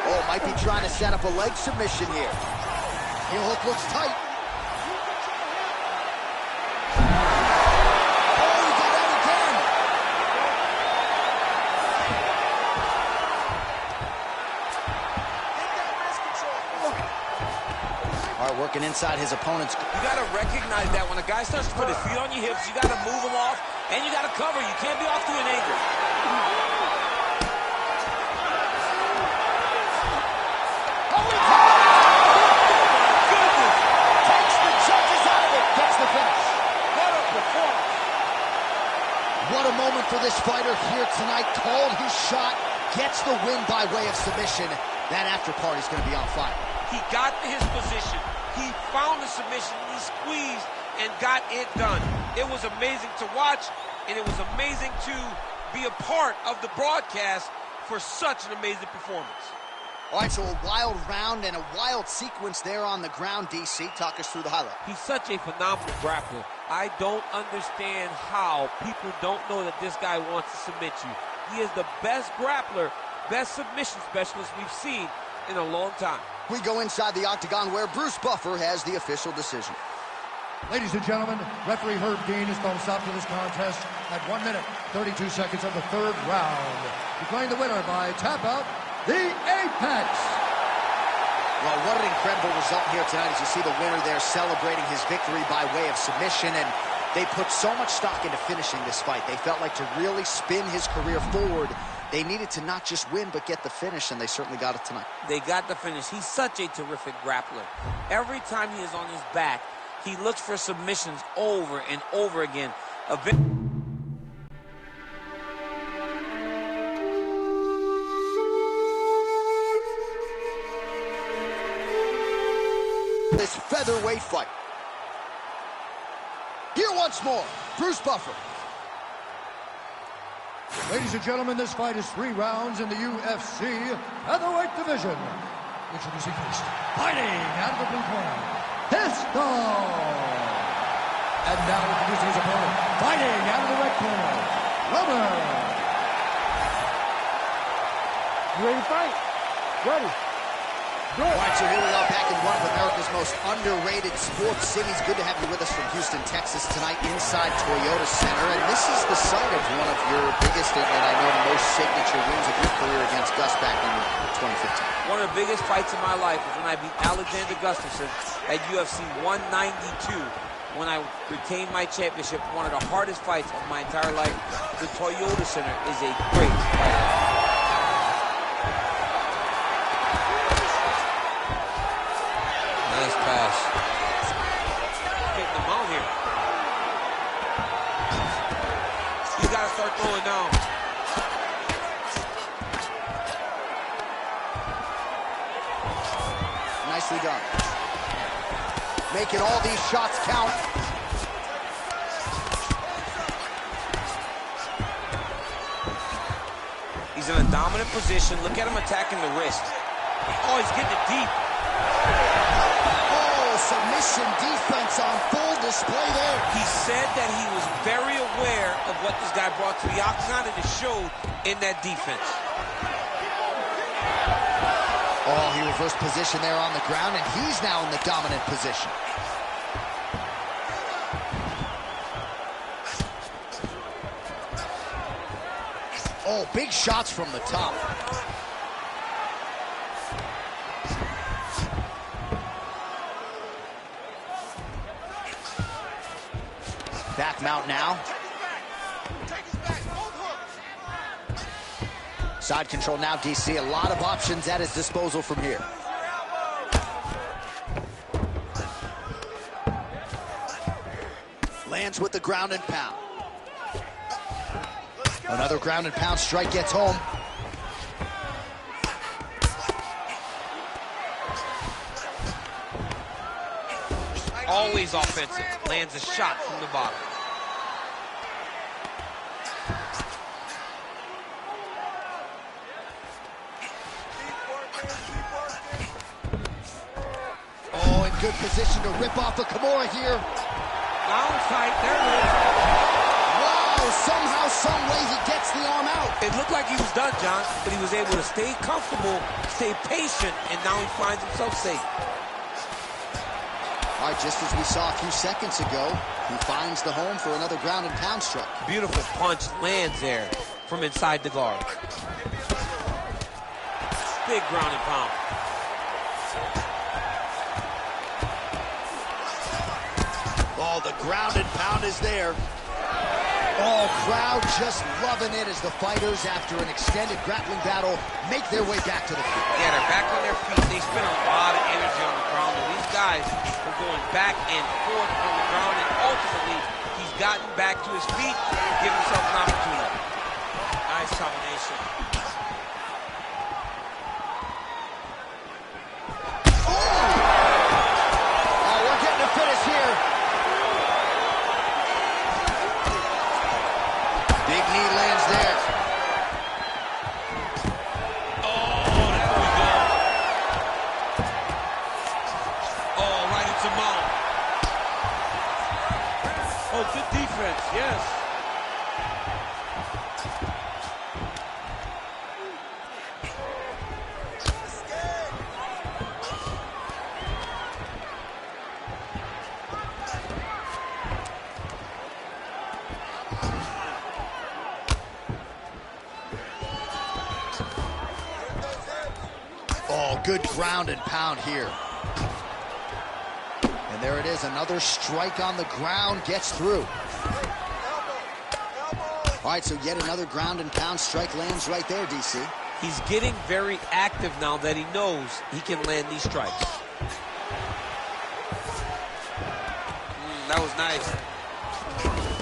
Oh, might be trying to set up a leg submission here. Heel hook looks tight. Oh, he got out again. All right, working inside his opponent's. You got to recognize that when a guy starts to put his feet on your hips, you got to move him off, and you got to cover. You can't be off to an angle. What a moment for this fighter here tonight. Called his shot, gets the win by way of submission. That after party's going to be on fire. He got his position. He found the submission. He squeezed and got it done. It was amazing to watch, and it was amazing to be a part of the broadcast for such an amazing performance. All right, so a wild round and a wild sequence there on the ground. DC, talk us through the highlight. He's such a phenomenal grappler. I don't understand how people don't know that this guy wants to submit you. He is the best grappler, best submission specialist we've seen in a long time. We go inside the octagon where Bruce Buffer has the official decision. Ladies and gentlemen, referee Herb Dean has thrown a stop to this contest at 1 minute, 32 seconds of the third round. Declaring the winner by tap out, the Apex. Well, what an incredible result here tonight as you see the winner there celebrating his victory by way of submission, and they put so much stock into finishing this fight. They felt like to really spin his career forward, they needed to not just win but get the finish, and they certainly got it tonight. They got the finish. He's such a terrific grappler. Every time he is on his back, he looks for submissions over and over again. This featherweight fight. Here once more, Bruce Buffer. Ladies and gentlemen, this fight is 3 rounds in the UFC featherweight division. Introducing first, fighting out of the blue corner, Pistol. And now introducing his opponent, fighting out of the red corner, Rubber. You ready to fight? Ready. All right, so here we are back in one of America's most underrated sports cities. Good to have you with us from Houston, Texas tonight inside Toyota Center. And this is the site of one of your biggest and I know the most signature wins of your career against Gus back in 2015. One of the biggest fights of my life was when I beat Alexander Gustafsson at UFC 192 when I retained my championship. One of the hardest fights of my entire life. The Toyota Center is a great fight. Nice pass. Getting them out here. He's got to start throwing down. Nicely done. Making all these shots count. He's in a dominant position. Look at him attacking the wrist. Oh, he's getting it deep. Oh, submission defense on full display there. He said that he was very aware of what this guy brought to the octagon, and it showed in that defense. Oh, he reversed position there on the ground, and he's now in the dominant position. Oh, big shots from the top. Back mount now. Side control now, DC. A lot of options at his disposal from here. Lands with the ground and pound. Another ground and pound strike gets home. Always offensive. Lands a shot from the bottom. Oh, in good position to rip off the Kimura here. Downside, there it is. Wow, somehow, some way he gets the arm out. It looked like he was done, John, but he was able to stay comfortable, stay patient, and now he finds himself safe. All right, just as we saw a few seconds ago, he finds the home for another ground and pound strike. Beautiful punch lands there from inside the guard. Big ground and pound. Oh, the ground and pound is there. Oh, crowd just loving it as the fighters, after an extended grappling battle, make their way back to the feet. Yeah, they're back on their feet. They spend a lot of energy on the ground, and these guys are going back and forth on the ground, and ultimately, he's gotten back to his feet, give himself an opportunity. Nice combination. Oh, we're getting a finish here. Big knee lands there. Oh, there we go. Oh, right into mount. Oh, good defense, yes. Oh, good ground and pound here. And there it is, another strike on the ground, gets through. All right, so yet another ground and pound strike lands right there, DC. He's getting very active now that he knows he can land these strikes. That was nice.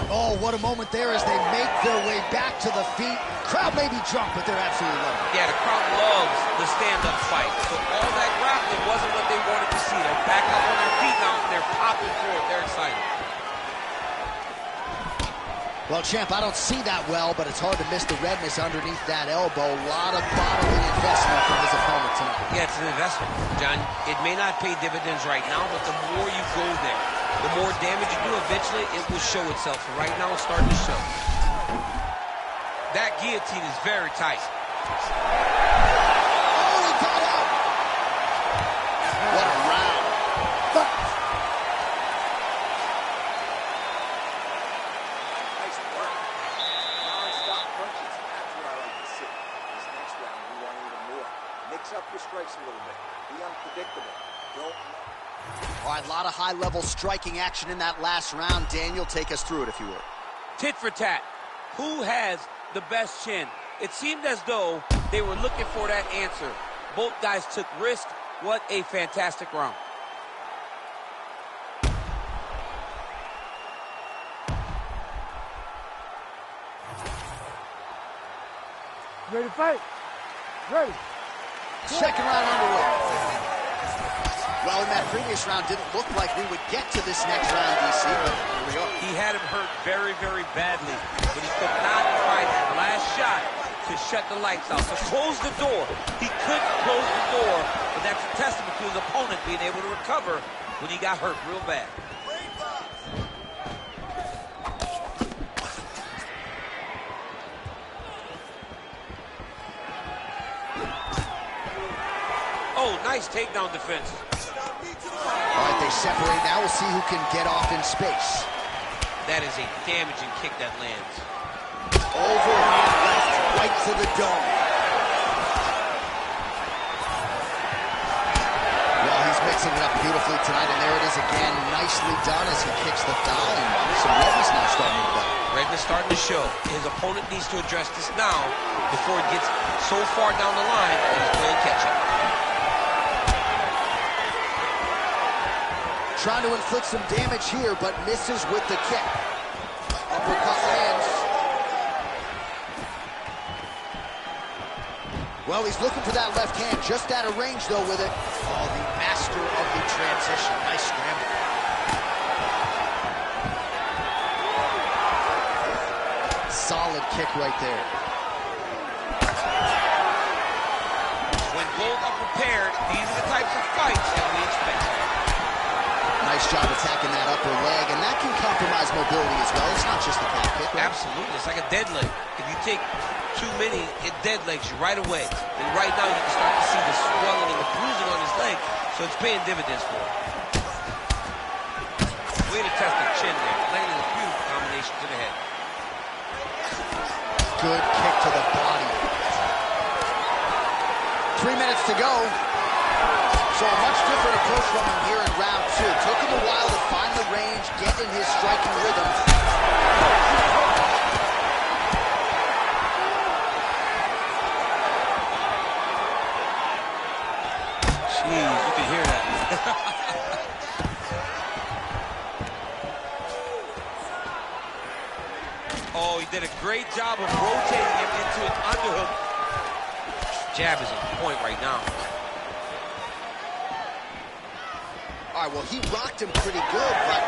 Oh, what a moment there as they make their way back to the feet. Crowd may be drunk, but they're absolutely loving it. Yeah, the crowd loves the stand-up fight. So all that grappling wasn't what they wanted to see. They're back up on their feet now, and they're popping forward. They're excited. Well, champ, I don't see that well, but it's hard to miss the redness underneath that elbow. A lot of bodily investment from his opponent tonight. Yeah, it's an investment, John. It may not pay dividends right now, but the more you go there, the more damage you do, eventually it will show itself. So right now it's starting to show. That guillotine is very tight. Oh, he got out! What a round. Nice work. Non-stop punches. That's what I like to see. This next round, we want even more. Mix up your strikes a little bit. Be unpredictable. Don't know. All right, a lot of high-level striking action in that last round. Daniel, take us through it, if you would. Tit for tat. Who has the best chin? It seemed as though they were looking for that answer. Both guys took risk. What a fantastic round. Ready to fight? Ready. Second round underway. Well, in that previous round, didn't look like we would get to this next round, DC, but here we are. He had him hurt very, very badly, but he could not find that last shot to shut the lights out, to close the door. He couldn't close the door, but that's a testament to his opponent being able to recover when he got hurt real bad. Oh, nice takedown defense. All right, they separate now. We'll see who can get off in space. That is a damaging kick that lands. Overhand left, right to the dome. Well, he's mixing it up beautifully tonight, and there it is again. Nicely done as he kicks the thigh, and some redness now starting to develop. Redness starting to show. His opponent needs to address this now before it gets so far down the line and he's playing catch-up. Trying to inflict some damage here, but misses with the kick. Uppercut lands. Well, he's looking for that left hand, just out of range, though, with it. Oh, the master of the transition. Nice scramble. solid kick right there. When both are prepared, these are the types of fights that we expect. Nice job attacking that upper leg, and that can compromise mobility as well. It's not just the calf kick, right? Absolutely. It's like a dead leg. If you take too many, it dead legs you right away. And right now you can start to see the swelling and the bruising on his leg, so it's paying dividends for him. Way to test the chin there. Landing a beautiful combination to the head. Good kick to the body. 3 minutes to go. So a much different approach from him here in round 2. Took him a while to find the range, get in his striking rhythm. Jeez, you can hear that. Oh, he did a great job of rotating him into an underhook. Jab is on point right now. All right, well, he rocked him pretty good, but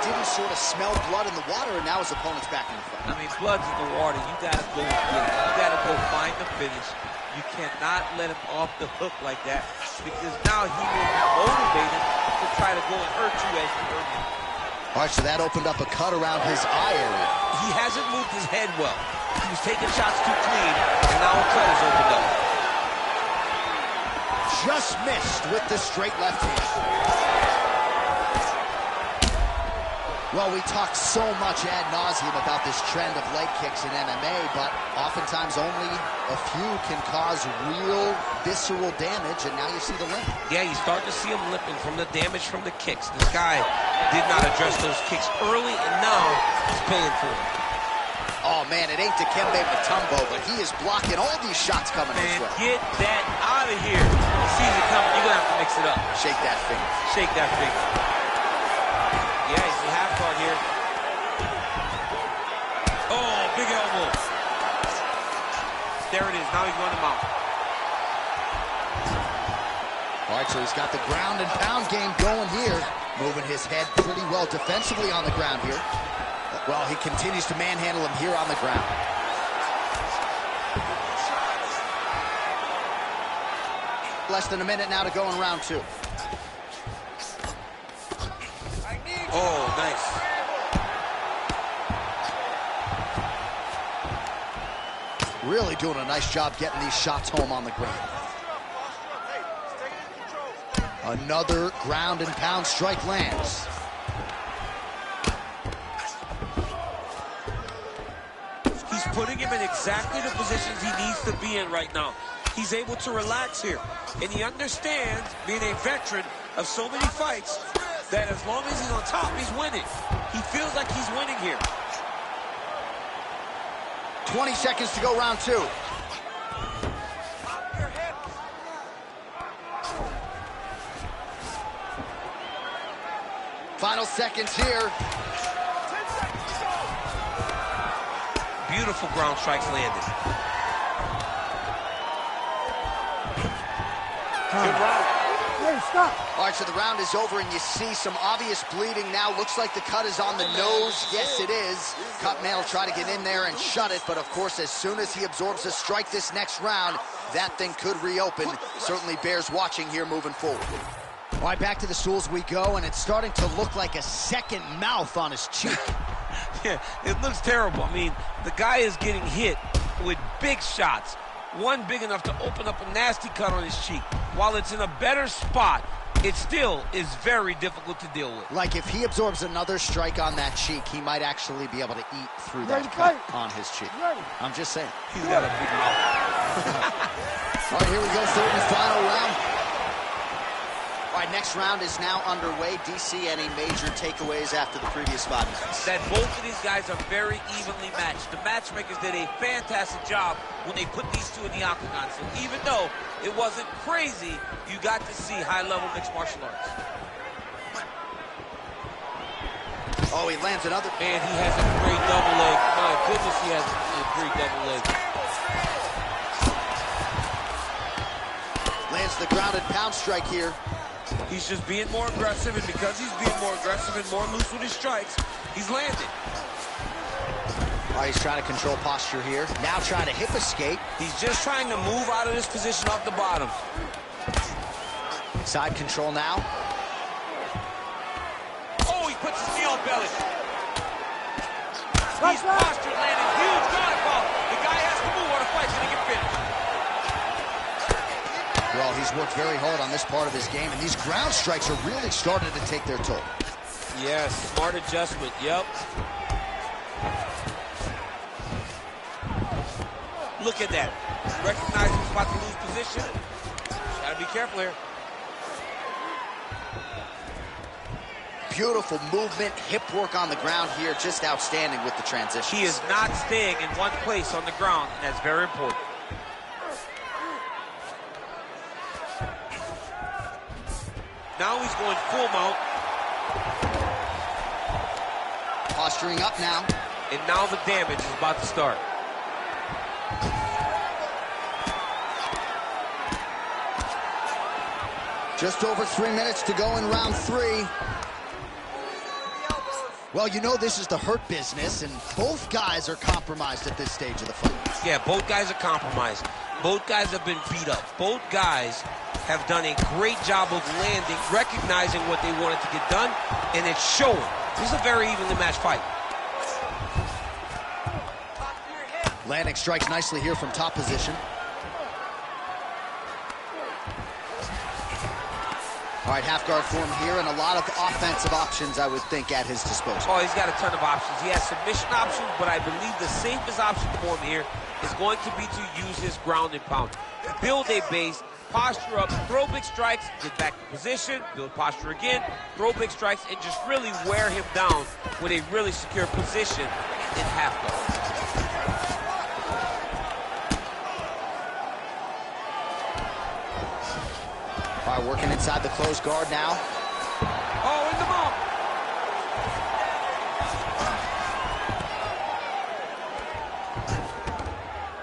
didn't sort of smell blood in the water, and now his opponent's back in the fight. I mean, blood's in the water. You gotta go get it. You gotta go find the finish. You cannot let him off the hook like that, because now he will be motivated to try to go and hurt you as you hurt him. All right, so that opened up a cut around his eye area. He hasn't moved his head well. He was taking shots too clean, and now a cut has opened up. Just missed with the straight left hand. Well, we talk so much ad nauseum about this trend of leg kicks in MMA, but oftentimes only a few can cause real visceral damage, and now you see the limp. Yeah, you start to see him limping from the damage from the kicks. This guy did not address those kicks early, and now he's paying for it. Oh, man, it ain't Dikembe Mutombo, but he is blocking all these shots coming his way. Get that out of here. He sees it coming. You're going to have to mix it up. Shake that finger. Shake that finger. Yeah, he's the half guard here. Oh, big elbow. There it is. Now he's going to mount. All right, so he's got the ground and pound game going here. Moving his head pretty well defensively on the ground here. Well, he continues to manhandle him here on the ground. Less than a minute now to go in round 2. Oh, nice. Really doing a nice job getting these shots home on the ground. Another ground and pound strike lands. He's putting him in exactly the positions he needs to be in right now. He's able to relax here. And he understands, being a veteran of so many fights, that as long as he's on top, he's winning. He feels like he's winning here. 20 seconds to go, round 2. Final seconds here. Beautiful ground strikes landed. Good round. Hey, stop. All right, so the round is over, and you see some obvious bleeding now. Looks like the cut is on the nose. Yes, it is. Cut man will try to get in there and shut it, but of course, as soon as he absorbs a strike this next round, that thing could reopen. Certainly bears watching here moving forward. All right, back to the stools we go, and it's starting to look like a second mouth on his cheek. Yeah, it looks terrible. I mean, the guy is getting hit with big shots. One big enough to open up a nasty cut on his cheek. While it's in a better spot, it still is very difficult to deal with. Like if he absorbs another strike on that cheek, he might actually be able to eat through that cut on his cheek. I'm just saying. He's got a big mouth. All right, here we go, third and final round. All right, next round is now underway. DC, any major takeaways after the previous 5 minutes? That both of these guys are very evenly matched. The matchmakers did a fantastic job when they put these two in the octagon. So even though it wasn't crazy, you got to see high-level mixed martial arts. Oh, he lands another. And he has a great double leg. My goodness, he has a great double leg. Lands the grounded pound strike here. He's just being more aggressive, and because he's being more aggressive and more loose with his strikes, he's landing. All Oh, he's trying to control posture here. Now trying to hip escape. He's just trying to move out of this position off the bottom. Side control now. Oh, he puts his knee on belly. He's postured, landing huge guard ball. The guy has to move or the fight's going to get finished. Well, he's worked very hard on this part of his game, and these ground strikes are really starting to take their toll. Yes, smart adjustment, yep. Look at that. Recognize he's about to lose position. Gotta be careful here. Beautiful movement, hip work on the ground here, just outstanding with the transition. He is not staying in one place on the ground, and that's very important. Now he's going full mount. Posturing up now. And now the damage is about to start. Just over 3 minutes to go in round 3. Well, you know this is the hurt business, and both guys are compromised at this stage of the fight. Yeah, both guys are compromised. Both guys have been beat up. Both guys have done a great job of landing, recognizing what they wanted to get done, and it's showing. This is a very evenly matched fight. Landing strikes nicely here from top position. All right, half guard form here, and a lot of offensive options, I would think, at his disposal. Oh, he's got a ton of options. He has submission options, but I believe the safest option for him here is going to be to use his ground and pound. Build a base, posture up, throw big strikes, get back to position, build posture again, throw big strikes, and just really wear him down with a really secure position in half guard. All right, working inside the closed guard now. Oh, in the mount.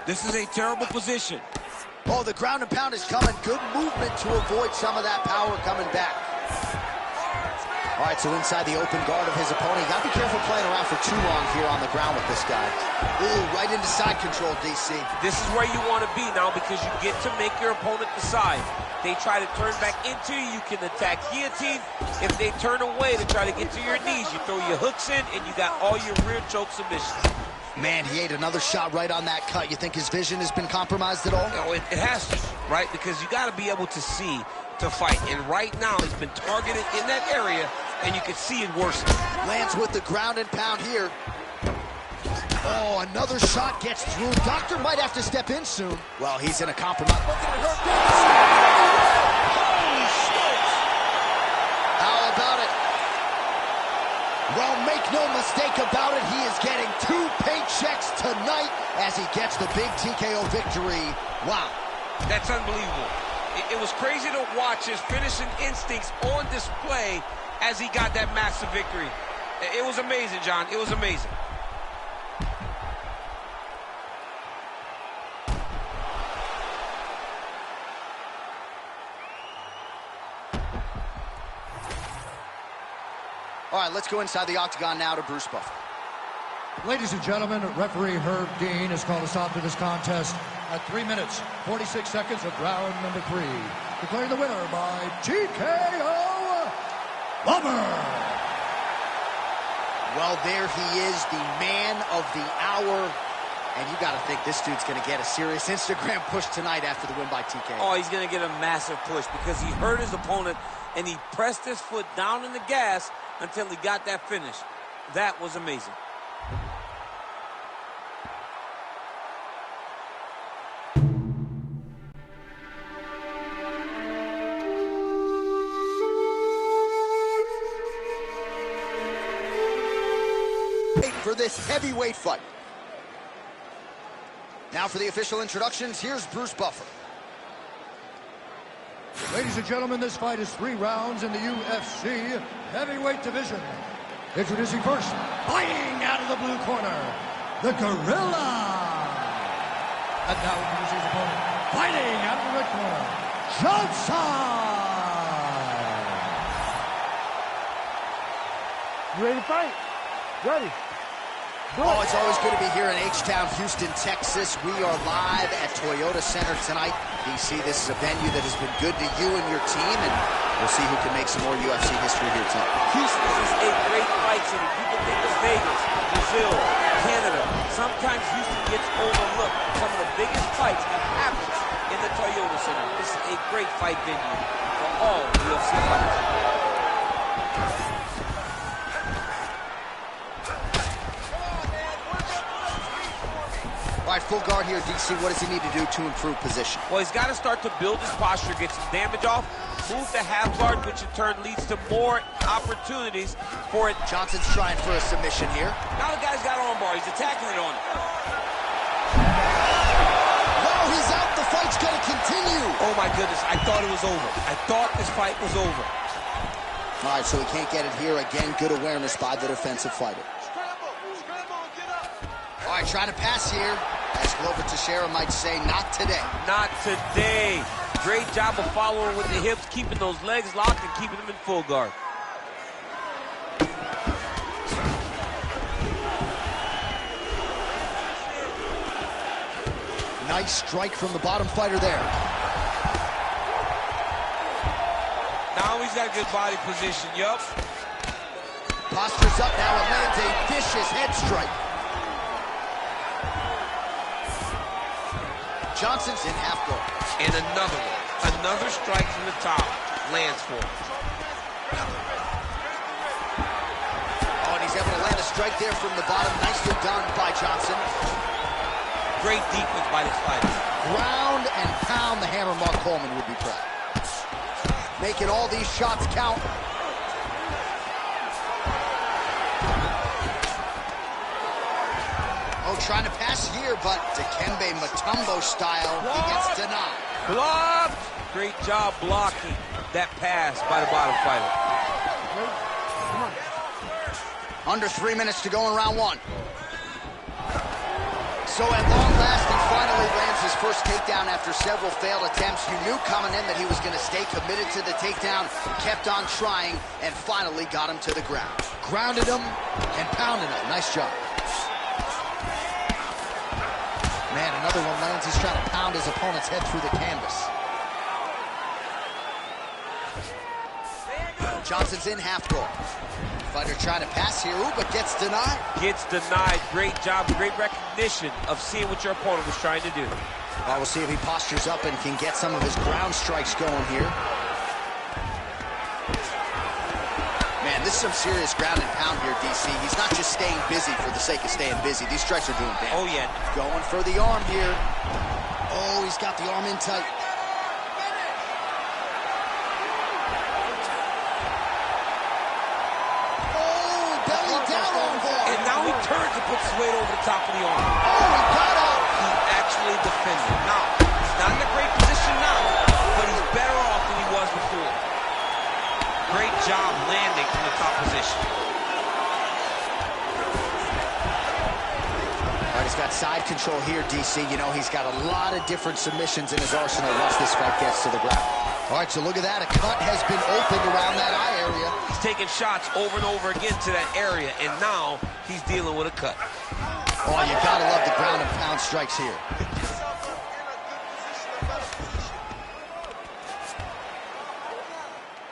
This is a terrible position. Oh, the ground and pound is coming. Good movement to avoid some of that power coming back. All right, so inside the open guard of his opponent. You got to be careful playing around for too long here on the ground with this guy. Ooh, right into side control, DC. This is where you want to be now because you get to make your opponent decide. They try to turn back into you, you can attack guillotine. If they turn away to try to get to your knees, you throw your hooks in and you got all your rear choke submissions. Man, he ate another shot right on that cut. You think his vision has been compromised at all? Oh, it has to, right? Because you got to be able to see to fight. And right now, he's been targeted in that area, and you can see it worsen. Lands with the ground and pound here. Oh, another shot gets through. Doctor might have to step in soon. Well, he's in a compromise. How about it? Well, make no mistake about it, he is getting 2 paychecks tonight as he gets the big TKO victory. Wow. That's unbelievable. It was crazy to watch his finishing instincts on display as he got that massive victory. It was amazing, John. It was amazing. All right, let's go inside the octagon now to Bruce Buffer. Ladies and gentlemen, referee Herb Dean has called a stop to this contest at 3 minutes, 46 seconds of round number 3. Declaring the winner by TKO, Buffer. Well, there he is, the man of the hour. And you got to think this dude's going to get a serious Instagram push tonight after the win by TKO. Oh, he's going to get a massive push because he hurt his opponent and he pressed his foot down in the gas until he got that finish. That was amazing. For this heavyweight fight. Now for the official introductions, here's Bruce Buffer. Ladies and gentlemen, this fight is 3 rounds in the UFC heavyweight division. Introducing first, fighting out of the blue corner, the Gorilla. And now introducing his opponent, fighting out of the red corner, Johnson. You ready to fight? Ready. Oh, it's always good to be here in H-Town, Houston, Texas. We are live at Toyota Center tonight. DC, this is a venue that has been good to you and your team, and we'll see who can make some more UFC history here tonight. Houston is a great fight city. People think of Vegas, Brazil, Canada. Sometimes Houston gets overlooked. Some of the biggest fights have happened in the Toyota Center. This is a great fight venue for all UFC fighters. All right, full guard here, DC. What does he need to do to improve position? Well, he's got to start to build his posture, get some damage off, move to half guard, which in turn leads to more opportunities for it. Johnson's trying for a submission here. Now the guy's got armbar. He's attacking it on him. No, he's out. The fight's going to continue. Oh, my goodness. I thought it was over. I thought this fight was over. All right, so he can't get it here. Again, good awareness by the defensive fighter. All right, trying to pass here. As Glover Teixeira might say, not today. Not today. Great job of following with the hips, keeping those legs locked and keeping them in full guard. Nice strike from the bottom fighter there. Now he's got a good body position, yup. Postures up now and lands a vicious head strike. Johnson's in half guard. And another one. Another strike from the top. Lands for him. Oh, and he's able to land a strike there from the bottom. Nicely done by Johnson. Great defense by this fighter. Ground and pound. The hammer Mark Coleman would be proud. Making all these shots count. Oh, trying to pass here, but Dikembe Mutombo style, he gets denied. Blocked! Great job blocking that pass by the bottom fighter. Under 3 minutes to go in round one. So at long last, he finally lands his first takedown after several failed attempts. You knew coming in that he was going to stay committed to the takedown, kept on trying, and finally got him to the ground. Grounded him and pounded him. Nice job. Man, another one lands. He's trying to pound his opponent's head through the canvas. Johnson's in half guard. Fighter trying to pass here, ooh, but gets denied. Gets denied. Great job, great recognition of seeing what your opponent was trying to do. Well, we'll see if he postures up and can get some of his ground strikes going here. Man, this is some serious ground and pound here, DC. He's not just staying busy for the sake of staying busy. These strikes are doing damage. Oh, yeah. Going for the arm here. Oh, he's got the arm in tight. Oh, belly down on ball. And now he turns and puts his weight over the top of the arm. Oh, he got up. He actually defended. Now, he's not in a great position now, but he's better off than he was before. Great job landing from the top position. All right, he's got side control here, DC. You know, he's got a lot of different submissions in his arsenal once this fight gets to the ground. All right, so look at that. A cut has been opened around that eye area. He's taking shots over and over again to that area, and now he's dealing with a cut. Oh, you gotta love the ground and pound strikes here.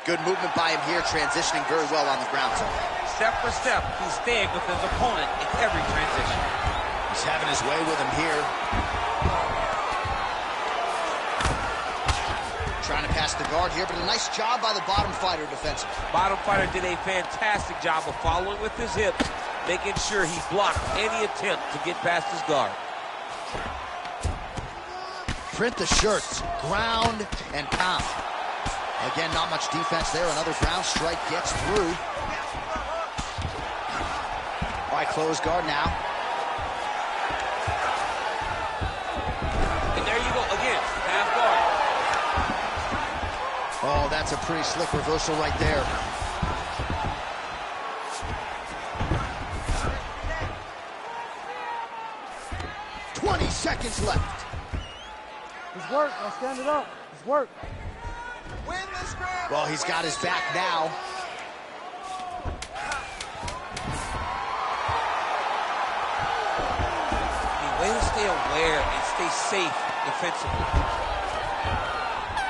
Good movement by him here, transitioning very well on the ground. Step for step, he's staying with his opponent in every transition. He's having his way with him here. Trying to pass the guard here, but a nice job by the bottom fighter defensively. Bottom fighter did a fantastic job of following with his hips, making sure he blocked any attempt to get past his guard. Print the shirts, ground and pound. Again, not much defense there. Another ground strike gets through. All right, close guard now. And there you go, again, half guard. Oh, that's a pretty slick reversal right there. Seconds left. It's work. I'll stand it up. It's work. Well, he's got his back now. stay aware and stay safe defensively.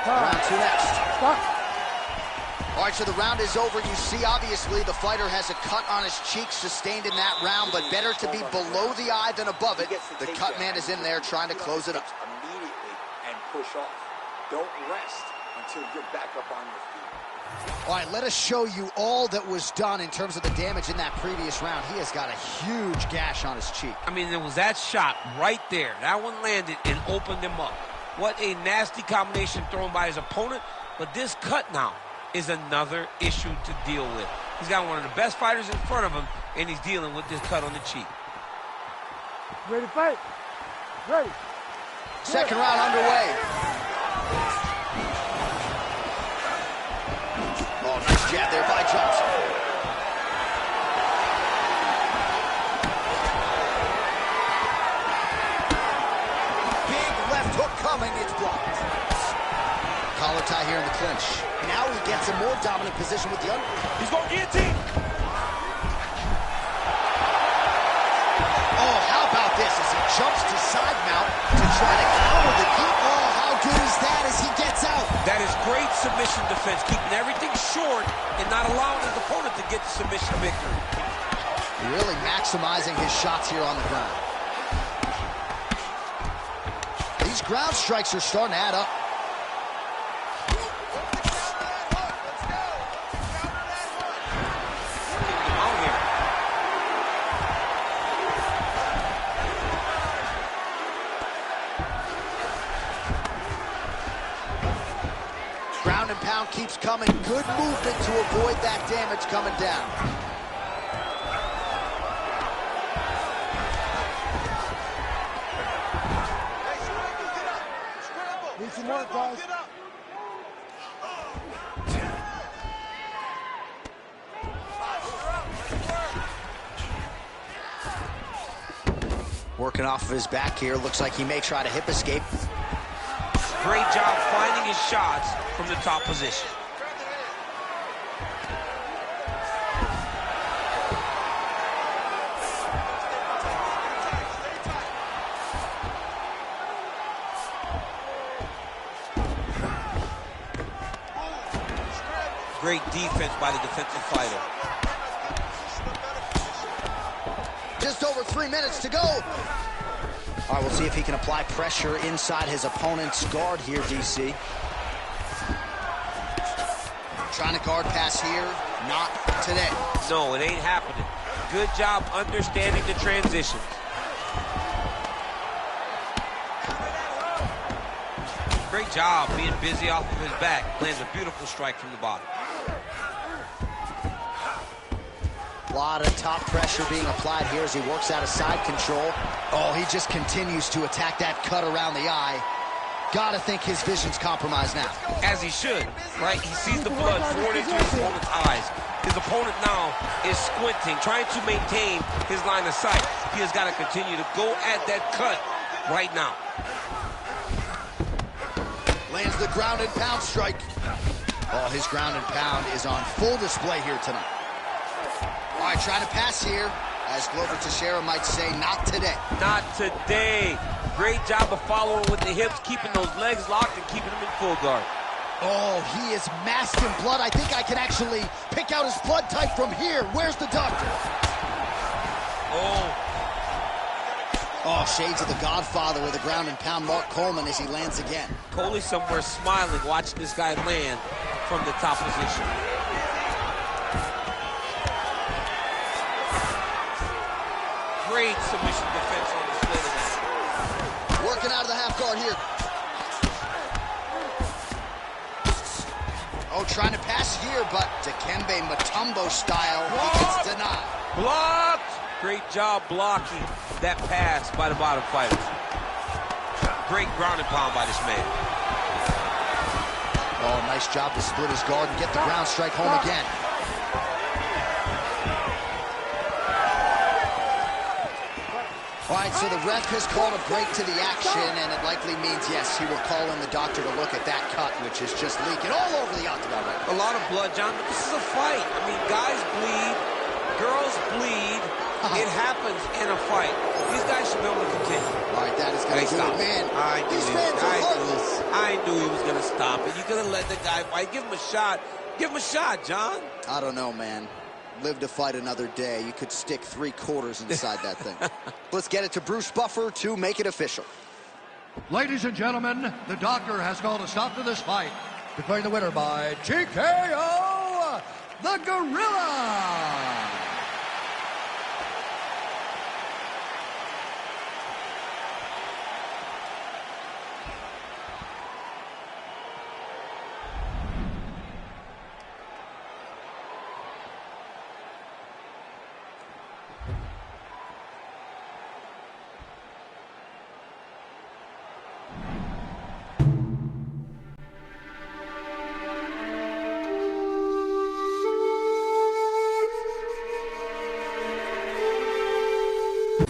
Round 2 next. Stop. All right, so the round is over. You see, obviously, the fighter has a cut on his cheek sustained in that round, but better to be below the eye than above it. The cut man is in there trying to close it up. Immediately and push off. Don't rest until you're back up on your feet. All right, let us show you all that was done in terms of the damage in that previous round. He has got a huge gash on his cheek. I mean, there was that shot right there. That one landed and opened him up. What a nasty combination thrown by his opponent. But this cut now is another issue to deal with. He's got one of the best fighters in front of him, and he's dealing with this cut on the cheek. Ready to fight? Ready. Second round underway. Oh, nice jab there by Johnson. Big left hook coming, it's blocked. Collar tie here in the clinch. Now he gets a more dominant position with the under. He's going to guillotine. Oh, how about this as he jumps to side mount to try to counter the kick. Oh, how good is that as he gets out? That is great submission defense, keeping everything short and not allowing his opponent to get the submission victory. Really maximizing his shots here on the ground. These ground strikes are starting to add up. Ground and pound keeps coming. Good movement to avoid that damage coming down. Need some more, guys. Working off of his back here. Looks like he may try to hip escape. Great job finding his shots from the top position. Great defense by the defensive fighter. Just over 3 minutes to go. All right, we'll see if he can apply pressure inside his opponent's guard here, DC. Trying to guard pass here. Not today. No, it ain't happening. Good job understanding the transitions. Great job being busy off of his back. Lands a beautiful strike from the bottom. A lot of top pressure being applied here as he works out of side control. Oh, he just continues to attack that cut around the eye. Gotta think his vision's compromised now. As he should, right? He sees the blood pouring into his opponent's eyes. His opponent now is squinting, trying to maintain his line of sight. He has got to continue to go at that cut right now. Lands the ground and pound strike. Oh, his ground and pound is on full display here tonight. All right, trying to pass here. As Glover Teixeira might say, not today. Not today. Great job of following with the hips, keeping those legs locked and keeping them in full guard. Oh, he is masked in blood. I think I can actually pick out his blood type from here. Where's the doctor? Oh, shades of the Godfather with the ground and pound Mark Coleman as he lands again. Coley somewhere smiling, watching this guy land from the top position. Great submission defense on display tonight. Working out of the half guard here. Oh, trying to pass here, but Dikembe Mutombo style, he gets denied. Blocked! Great job blocking that pass by the bottom fighters. Great ground and pound by this man. Oh, nice job to split his guard and get the ground strike home again. All right, so the ref has called a break to the action, and it likely means, yes, he will call in the doctor to look at that cut, which is just leaking all over the octagon right now. A lot of blood, John, but this is a fight. I mean, guys bleed, girls bleed. It happens in a fight. These guys should be able to continue. All right, that stopped. Man, I knew these fans are heartless. I knew he was going to stop it. You could have let the guy fight. Give him a shot. Give him a shot, John. I don't know, man. Live to fight another day. You could stick 3/4 inside that thing. Let's get it to Bruce Buffer to make it official. Ladies and gentlemen, the doctor has called a stop to this fight, declaring the winner by TKO, the Gorilla.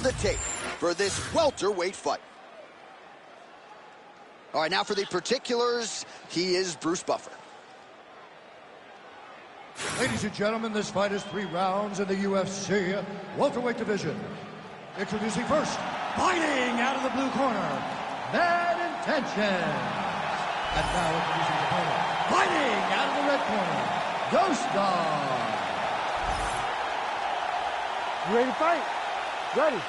The tape for this welterweight fight. All right, now for the particulars, he is Bruce Buffer. Ladies and gentlemen, this fight is 3 rounds in the UFC welterweight division. Introducing first, fighting out of the blue corner, Bad Intentions. And now introducing the opponent, fighting out of the red corner, Ghost Dog. You ready to fight? Ready.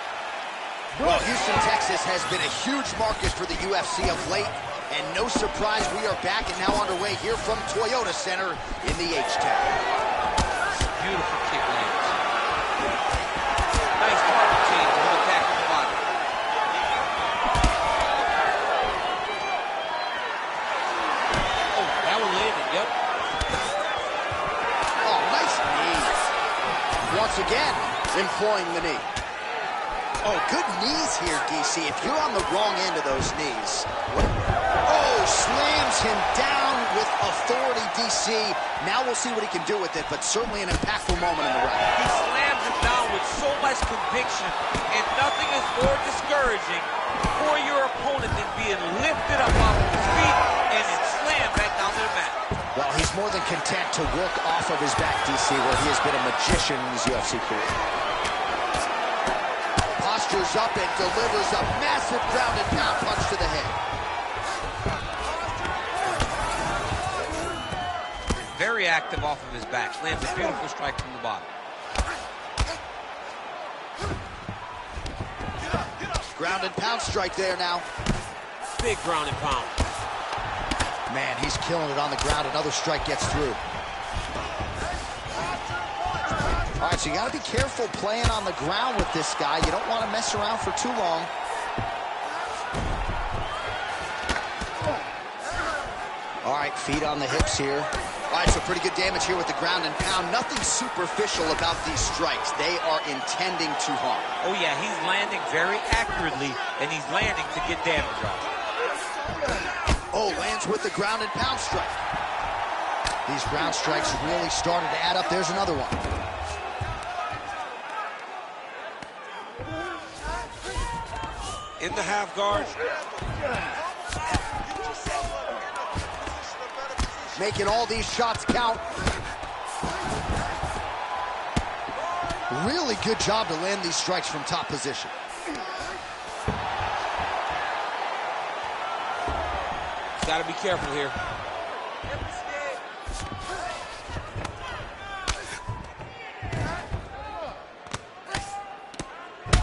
Well, Houston, Texas has been a huge market for the UFC of late, and no surprise we are back and now underway here from Toyota Center in the H-Town. Beautiful kick lands. Nice target change. No attack on the body. Oh, that one landed. Yep. Oh, nice knees. Once again, employing the knee. Oh, good knees here, DC. If you're on the wrong end of those knees. Oh, slams him down with authority, DC. Now we'll see what he can do with it, but certainly an impactful moment in the round. He slams him down with so much conviction, and nothing is more discouraging for your opponent than being lifted up off his feet and then slammed back down to the mat. Well, he's more than content to work off of his back, DC, where he has been a magician in his UFC career. Postures up and delivers a massive ground and pound punch to the head. Very active off of his back. Lands a beautiful strike from the bottom. Ground and pound strike there now. Big ground and pound. Man, he's killing it on the ground. Another strike gets through. All right, so you got to be careful playing on the ground with this guy. You don't want to mess around for too long. All right, feet on the hips here. All right, so pretty good damage here with the ground and pound. Nothing superficial about these strikes. They are intending to harm. Oh, yeah, he's landing very accurately, and he's landing to get damage off. Oh, lands with the ground and pound strike. These ground strikes really started to add up. There's another one. In the half guard. Making all these shots count. Really good job to land these strikes from top position. Got to be careful here.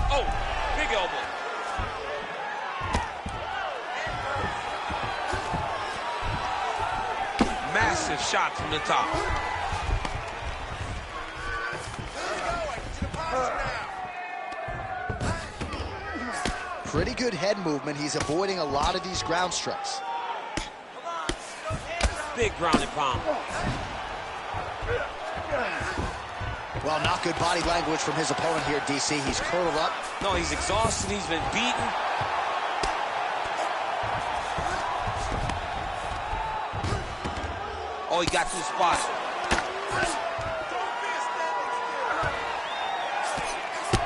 Oh, big elbow. Massive shot from the top. Pretty good head movement. He's avoiding a lot of these ground strikes. Big ground and pound. Well, not good body language from his opponent here, DC. He's curled up. No, he's exhausted. He's been beaten. Oh, he got to the spot.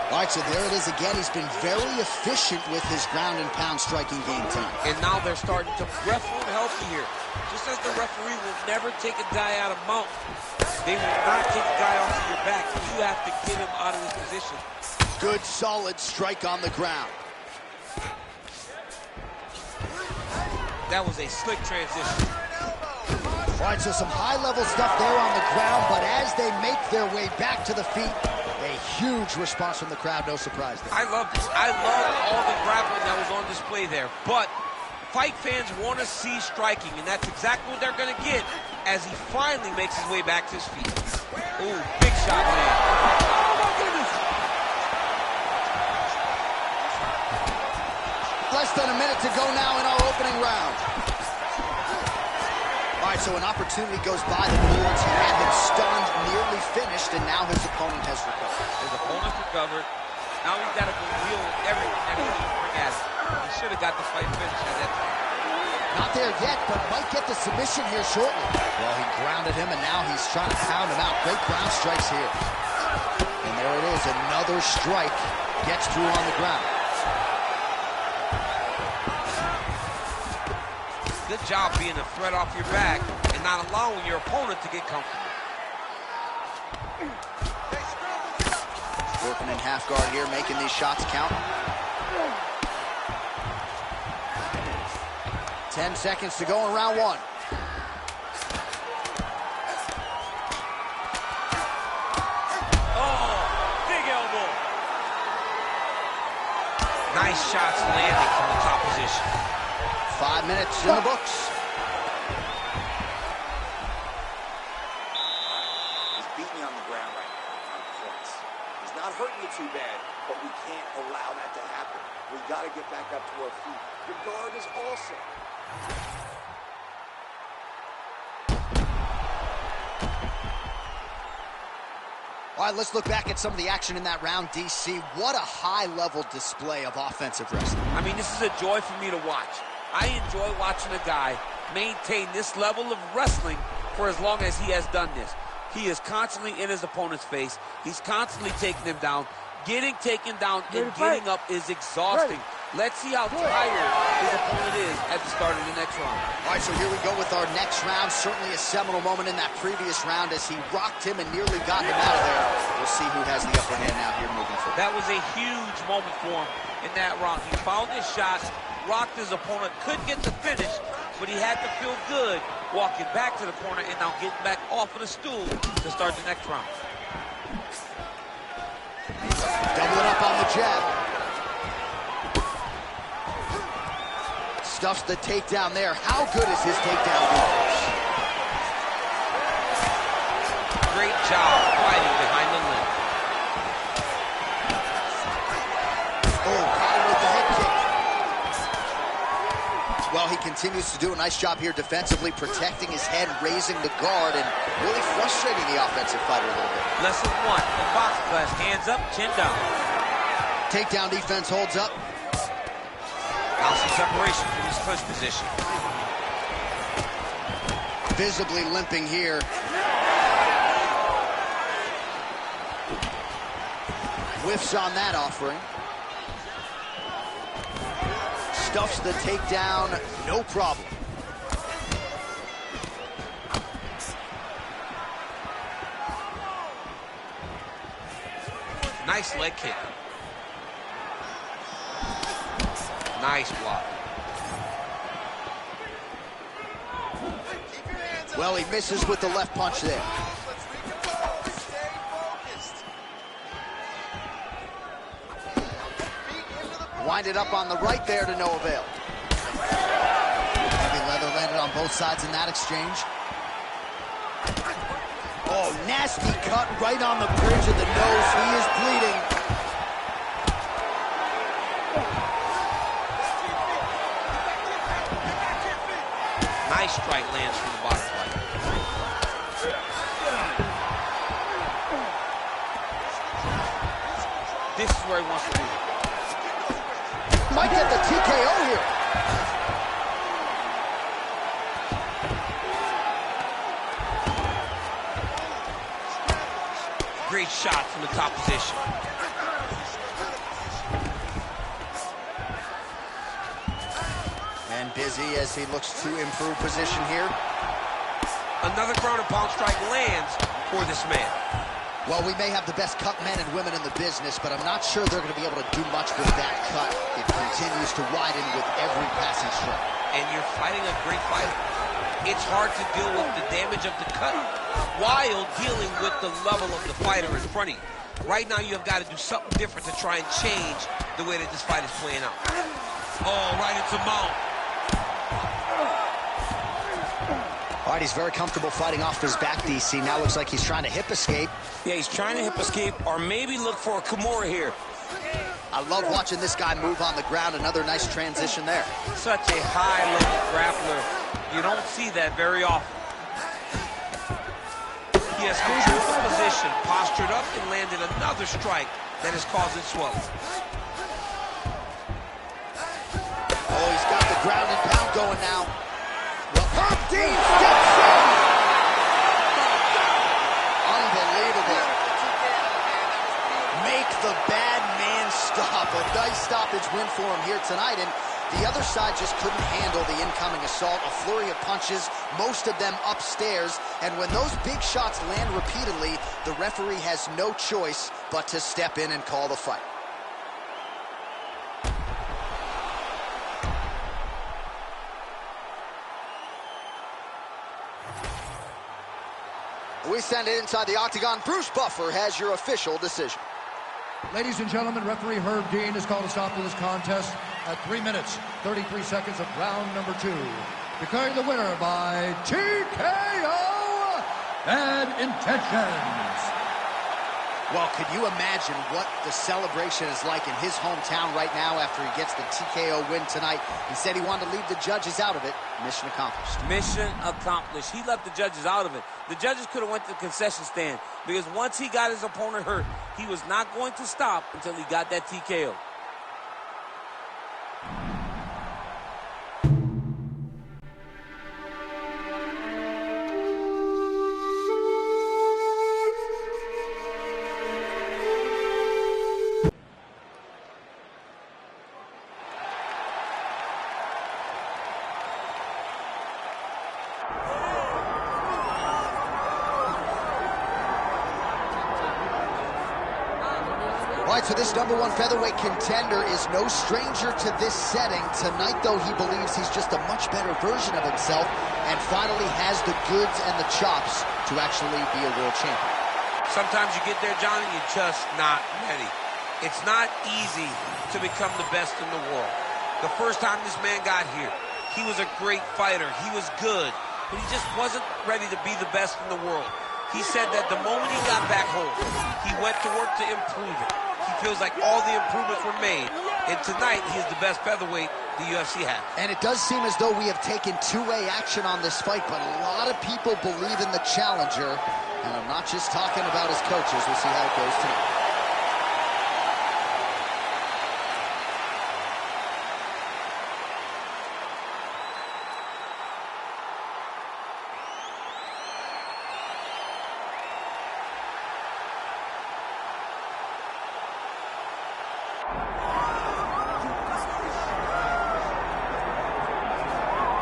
All right, so there it is again. He's been very efficient with his ground and pound striking game time. And now they're starting to ref will help you here. Just as the referee will never take a guy out of mount, they will not take a guy off of your back. You have to get him out of his position. Good, solid strike on the ground. That was a slick transition. All right, so some high-level stuff there on the ground, but as they make their way back to the feet, a huge response from the crowd, no surprise there. I love this. I love all the grappling that was on display there, but fight fans want to see striking, and that's exactly what they're going to get as he finally makes his way back to his feet. Ooh, big shot, man. Less than a minute to go now in our opening round. All right, so an opportunity goes by the boards. He had him stunned, nearly finished, and now his opponent has recovered. His opponent's recovered. Now he's got to go deal with everything that he can bring at him. He should have got the fight finished at that time. Not there yet, but might get the submission here shortly. Well, he grounded him, and now he's trying to pound him out. Great ground strikes here. And there it is, another strike. Gets through on the ground. Good job being a threat off your back and not allowing your opponent to get comfortable. Working in half guard here, making these shots count. 10 seconds to go in round one. Oh, big elbow. Nice shots landing from the top position. 5 minutes in the books. He's beating you on the ground right now on points. He's not hurting you too bad, but we can't allow that to happen. We got to get back up to our feet. Your guard is awesome. All right, let's look back at some of the action in that round, DC. What a high-level display of offensive wrestling. I mean, this is a joy for me to watch. I enjoy watching a guy maintain this level of wrestling for as long as he has done this. He is constantly in his opponent's face. He's constantly taking him down. Getting taken down and getting up is exhausting. Let's see how tired his opponent is at the start of the next round. All right, so here we go with our next round. Certainly a seminal moment in that previous round as he rocked him and nearly got him out of there. We'll see who has the upper hand now here moving forward. That was a huge moment for him in that round. He found his shots, rocked his opponent, couldn't get the finish, but he had to feel good walking back to the corner and now getting back off of the stool to start the next round. Doubling up on the jab. Stuffs the takedown there. How good is his takedown defense? Great job fighting behind the limb. Oh, caught him with the head kick. Well, he continues to do a nice job here defensively, protecting his head, raising the guard, and really frustrating the offensive fighter a little bit. Lesson one, in boxing class, hands up, chin down. Takedown defense holds up. Now some separation from his clinch position. Visibly limping here. Whiffs on that offering. Stuffs the takedown, no problem. Nice leg kick. Nice block. Well, he misses with the left punch there. Let's recompose. Stay focused. Feet into the Winded up on the right there to no avail. Heavy leather landed on both sides in that exchange. Oh, nasty cut right on the bridge of the nose. He is bleeding. Nice strike lands from the bottom right. This is where he wants to be. Might get the TKO here. Great shot from the top position. And busy as he looks to improve position here. Another ground and pound strike lands for this man. Well, we may have the best cut men and women in the business, but I'm not sure they're going to be able to do much with that cut. It continues to widen with every passing strike. and you're fighting a great fighter. It's hard to deal with the damage of the cut while dealing with the level of the fighter in front of you. Right now, you have got to do something different to try and change the way that this fight is playing out. Oh, right into mount. All right, he's very comfortable fighting off his back, DC. Now looks like he's trying to hip escape. Yeah, he's trying to hip escape or maybe look for a Kimura here. I love watching this guy move on the ground. Another nice transition there. Such a high-level grappler. You don't see that very often. He has controlled the position, postured up, and landed another strike that is causing swelling. Oh, he's got the ground and pound going now. Herb Dean steps in! Unbelievable. Make the bad man stop. A nice stoppage win for him here tonight, and the other side just couldn't handle the incoming assault. A flurry of punches, most of them upstairs, and when those big shots land repeatedly, the referee has no choice but to step in and call the fight. We send it inside the octagon. Bruce Buffer has your official decision. Ladies and gentlemen, referee Herb Dean has called a stop to this contest at 3 minutes, 33 seconds of round number 2. Declaring the winner by TKO, Bad Intentions. Well, could you imagine what the celebration is like in his hometown right now after he gets the TKO win tonight? He said he wanted to leave the judges out of it. Mission accomplished. Mission accomplished. He left the judges out of it. The judges could have went to the concession stand because once he got his opponent hurt, he was not going to stop until he got that TKO. All right, so this #1 featherweight contender is no stranger to this setting. Tonight, though, he believes he's just a much better version of himself and finally has the goods and the chops to actually be a world champion. Sometimes you get there, Johnny, you're just not ready. It's not easy to become the best in the world. The first time this man got here, he was a great fighter. He was good, but he just wasn't ready to be the best in the world. He said that the moment he got back home, he went to work to improve it. He feels like all the improvements were made, and tonight he's the best featherweight the UFC has. And it does seem as though we have taken two-way action on this fight, but a lot of people believe in the challenger, and I'm not just talking about his coaches. We'll see how it goes tonight.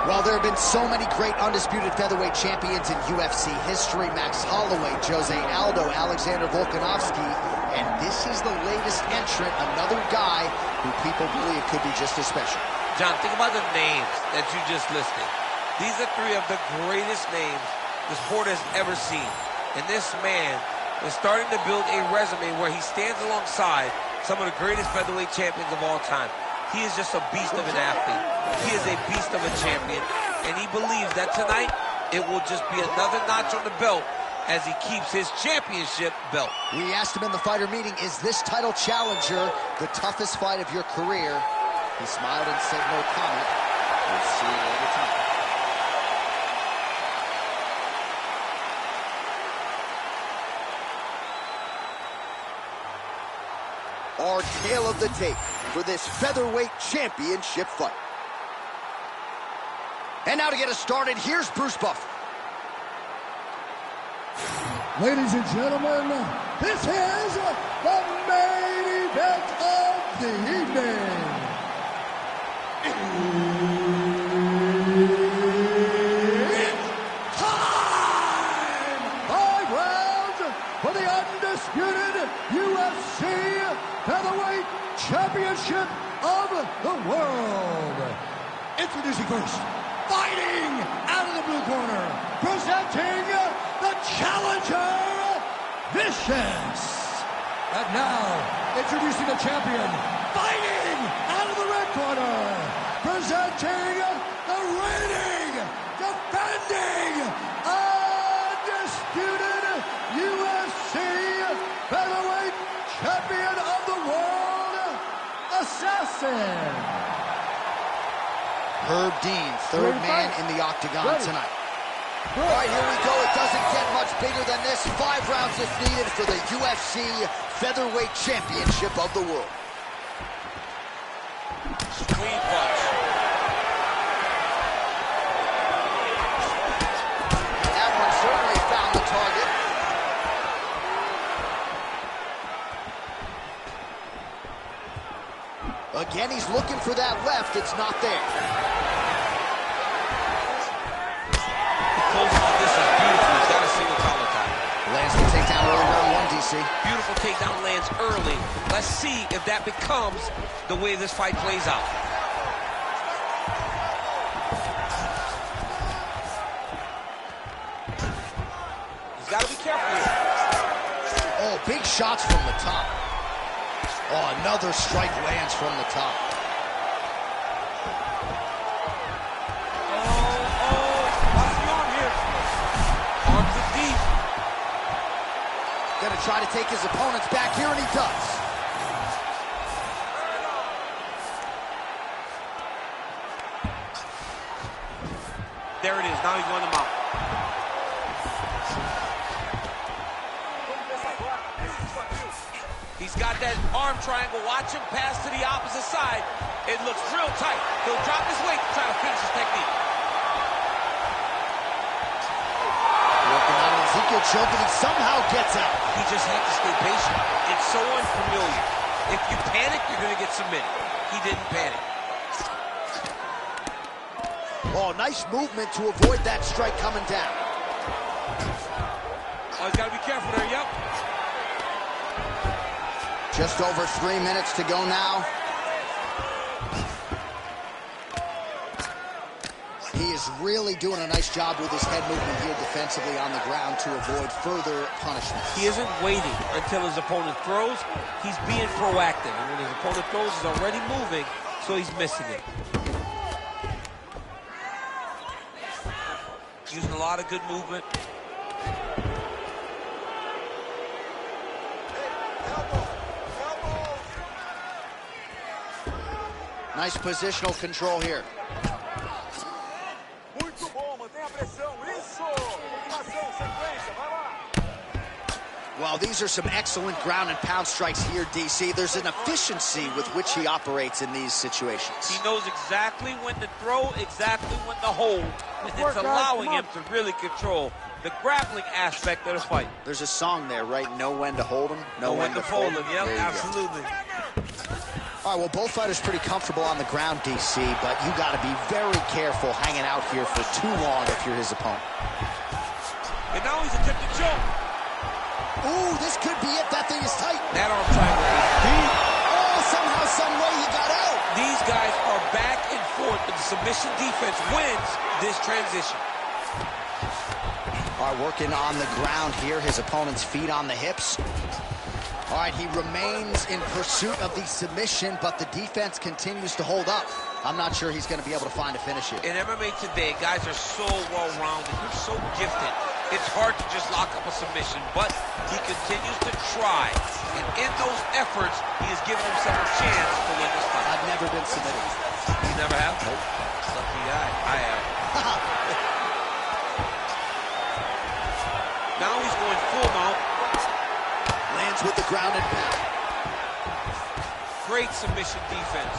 Well, there have been so many great undisputed featherweight champions in UFC history. Max Holloway, Jose Aldo, Alexander Volkanovski, and this is the latest entrant, another guy who people believe could be just as special. John, think about the names that you just listed. These are three of the greatest names the sport has ever seen. And this man is starting to build a resume where he stands alongside some of the greatest featherweight champions of all time. He is just a beast of an athlete. He is a beast of a champion. And he believes that tonight, it will just be another notch on the belt as he keeps his championship belt. We asked him in the fighter meeting, is this title challenger the toughest fight of your career? He smiled and said no comment. We'll see you later tonight. Our tale of the tape for this featherweight championship fight. And now to get us started, here's Bruce Buffer. Ladies and gentlemen, this is the main event of the evening. It's time! 5 rounds for the undisputed UFC Featherweight Championship of the World. It's Introducing first, fighting out of the blue corner, presenting the challenger, Vicious. And now, introducing the champion, fighting out of the red corner, presenting the reigning, defending, undisputed UFC featherweight champion of the world, Assassin. Herb Dean, third man in the octagon tonight. All right, here we go. It doesn't get much bigger than this. 5 rounds if needed for the UFC Featherweight Championship of the world. Clean punch. That one certainly found the target. Again, he's looking for that left. It's not there. Closing on this is beautiful. He's got a single collar tie. Lands the takedown early, round 1, DC. Beautiful takedown lands early. Let's see if that becomes the way this fight plays out. He's got to be careful here. Oh, big shots from the top. Oh, another strike lands from the top. Gonna try to take his opponents back here, and he does. There it is. Now he's won them out. He's got that arm triangle. Watch him pass to the opposite side. It looks real tight. He'll drop his weight to try to finish his technique. Working on Ezekiel choke, and he somehow gets out. He just had to stay patient. It's so unfamiliar. If you panic, you're going to get submitted. He didn't panic. Oh, nice movement to avoid that strike coming down. Oh, he's got to be careful there, yep. Just over 3 minutes to go now. He is really doing a nice job with his head movement here defensively on the ground to avoid further punishment. He isn't waiting until his opponent throws. He's being proactive. And when his opponent throws, he's already moving, so he's missing it. Using a lot of good movement. Nice positional control here. Muito bom, mantenha a pressão. Isso! Continuação, sequência, vai lá. Well, these are some excellent ground and pound strikes here, DC. There's an efficiency with which he operates in these situations. He knows exactly when to throw, exactly when to hold, and it's allowing him to really control the grappling aspect of the fight. There's a song there, right? Know when to hold him, know when to fold him. Yep, absolutely. All right, well, both fighters pretty comfortable on the ground, DC, but you got to be very careful hanging out here for too long if you're his opponent. And now he's attempting to choke. Ooh, this could be it. That thing is tight. That arm triangle is deep. Oh, somehow, some way he got out. These guys are back and forth, but the submission defense wins this transition. All right, working on the ground here. His opponent's feet on the hips. All right, he remains in pursuit of the submission, but the defense continues to hold up. I'm not sure he's going to be able to find a finish here. In MMA today, guys are so well-rounded. They're so gifted. It's hard to just lock up a submission, but he continues to try. And in those efforts, he has given himself a chance to win this fight. I've never been submitted. You never have? Nope. Lucky guy. I have. Now he's going full mount. Lands with the ground and pound. Great submission defense.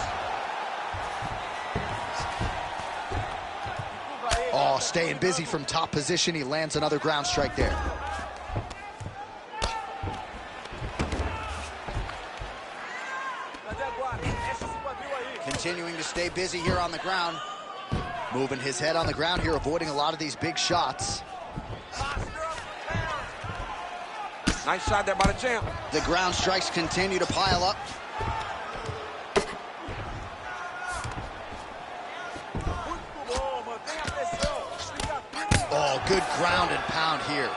Oh, staying busy from top position. He lands another ground strike there. Continuing to stay busy here on the ground. Moving his head on the ground here, avoiding a lot of these big shots. Nice shot there by the champ. The ground strikes continue to pile up. Good ground and pound here.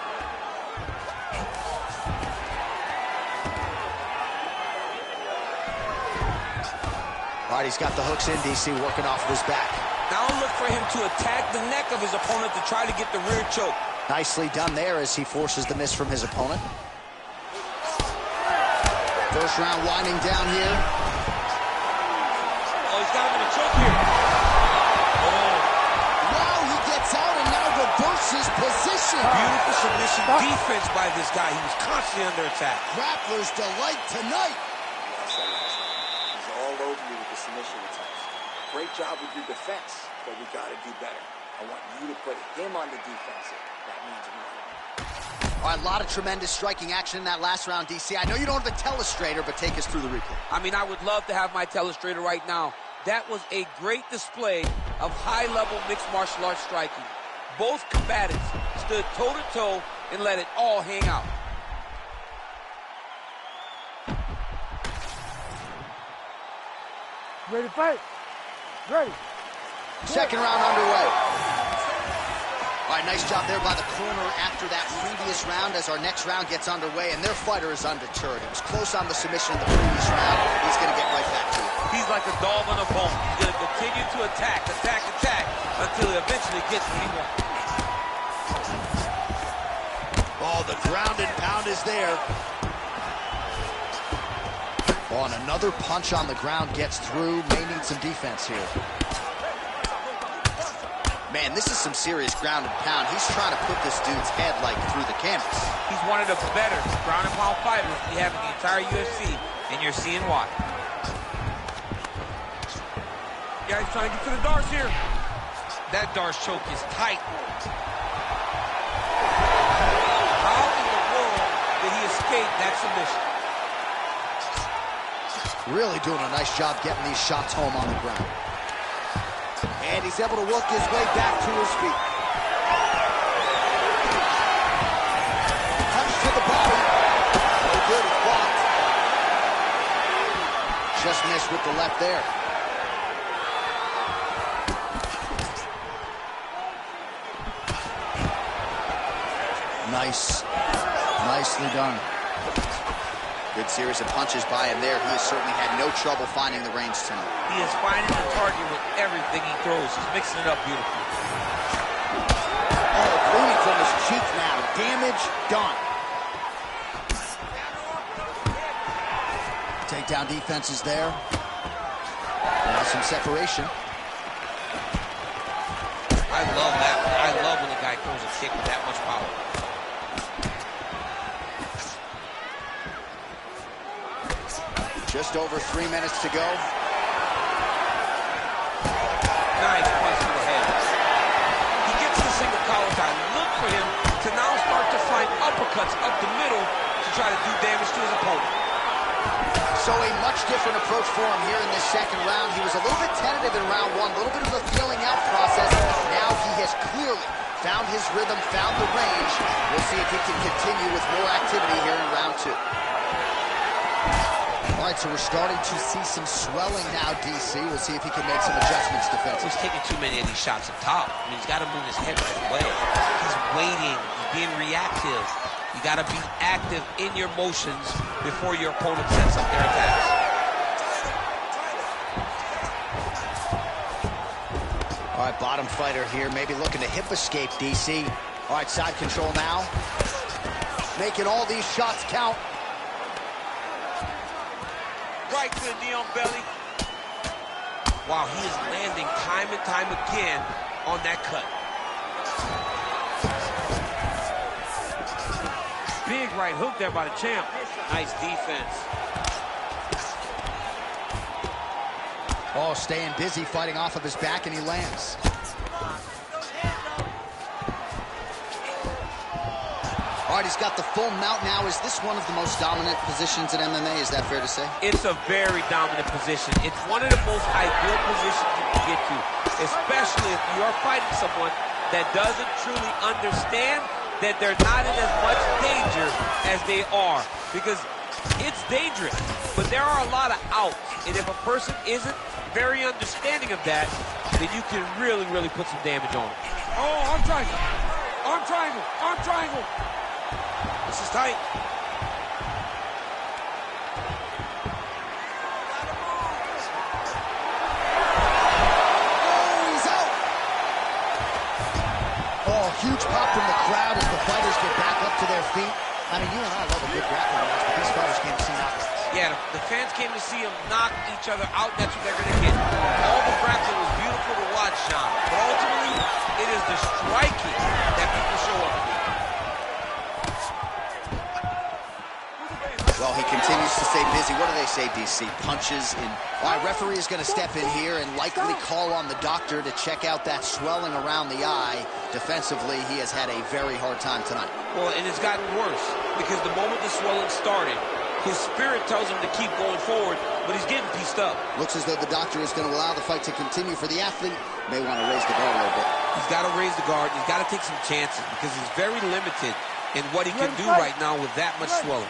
All right, he's got the hooks in, DC, working off of his back. Now look for him to attack the neck of his opponent to try to get the rear choke. Nicely done there as he forces the miss from his opponent. First round winding down here. Oh, he's got him in a choke here. Oh. Wow, he gets out and now reverses position. Beautiful submission defense by this guy. He was constantly under attack. Grappler's delight tonight. He's all over you with the submission attempts. Great job with your defense, but we got to do better. I want you to put him on the defensive. That means winning. All right, a lot of tremendous striking action in that last round, DC. I know you don't have a telestrator, but take us through the replay. I mean, I would love to have my telestrator right now. That was a great display of high-level mixed martial arts striking. Both combatants stood toe-to-toe and let it all hang out. Ready to fight? Ready. Second round underway. All right, nice job there by the corner after that previous round as our next round gets underway, and their fighter is undeterred. He was close on the submission in the previous round. He's going to get right back to it. He's like a dog on a bone. He's going to continue to attack, until he eventually gets what he wants. Oh, the ground and pound is there. Oh, and another punch on the ground gets through. May need some defense here. Man, this is some serious ground and pound. He's trying to put this dude's head, like, through the canvas. He's one of the better ground and pound fighters we have in the entire UFC, and you're seeing why. Yeah, he's trying to get to the darts here. That darts choke is tight. How in the world did he escape that submission? Really doing a nice job getting these shots home on the ground. And he's able to work his way back to his feet. Punch to the body. No good, it's blocked. Just missed with the left there. Nice. Nicely done. Good series of punches by him there. He has certainly had no trouble finding the range tonight. He is finding the target with everything he throws. He's mixing it up beautifully. Oh, bleeding from his cheek now. Damage done. Takedown defense is there. Now some separation. I love that. I love when a guy throws a kick with that much power. Just over 3 minutes to go. Nice punch to the head. He gets the single collar tie. Look for him to now start to find uppercuts up the middle to try to do damage to his opponent. So a much different approach for him here in this second round. He was a little bit tentative in round one, a little bit of a feeling out process. Now he has clearly found his rhythm, found the range. We'll see if he can continue with more activity here in round two. All right, so we're starting to see some swelling now, DC. We'll see if he can make some adjustments defensively. He's taking too many of these shots up top. I mean, he's got to move his head right away. He's waiting. He's being reactive. You got to be active in your motions before your opponent sets up their attacks. All right, bottom fighter here, maybe looking to hip escape, DC. All right, side control now. Making all these shots count. Right to the knee on belly. Wow, he is landing time and time again on that cut. Big right hook there by the champ. Nice defense. Oh, staying busy, fighting off of his back, and he lands. All right, he's got the full mount now. Is this one of the most dominant positions in MMA? Is that fair to say? It's a very dominant position. It's one of the most ideal positions you can get to, especially if you are fighting someone that doesn't truly understand that they're not in as much danger as they are. Because it's dangerous, but there are a lot of outs. And if a person isn't very understanding of that, then you can really, really put some damage on them. Oh, I'm trying. Arm triangle, arm triangle. This is tight. Huge pop from the crowd as the fighters get back up to their feet. I mean, you and I love a good grappling match, but these fighters came to see knockouts. Yeah, the fans came to see them knock each other out. That's what they're going to get. All the grappling was beautiful to watch, Sean. But ultimately, it is the striking that people show up for. Well, he continues to stay busy. What do they say, DC? Punches in. All right, referee is going to step in here and likely call on the doctor to check out that swelling around the eye. Defensively, he has had a very hard time tonight. Well, and it's gotten worse because the moment the swelling started, his spirit tells him to keep going forward, but he's getting pieced up. Looks as though the doctor is going to allow the fight to continue. For the athlete, may want to raise the guard a little bit. He's got to raise the guard. He's got to take some chances because he's very limited in what he can do right now with that much swelling.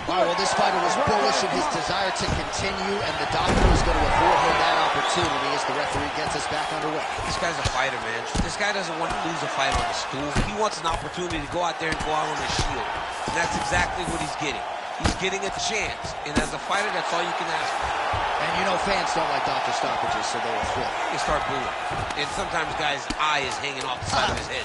All right, well, this fighter was bullish in his desire to continue, and the doctor is going to afford him that opportunity as the referee gets us back underway. This guy's a fighter, man. This guy doesn't want to lose a fight on the stool. He wants an opportunity to go out there and go out on his shield. And that's exactly what he's getting. He's getting a chance. And as a fighter, that's all you can ask for. And you know fans don't like doctor stoppages, so they will throw. They start booing. And sometimes the guy's eye is hanging off the side of his head.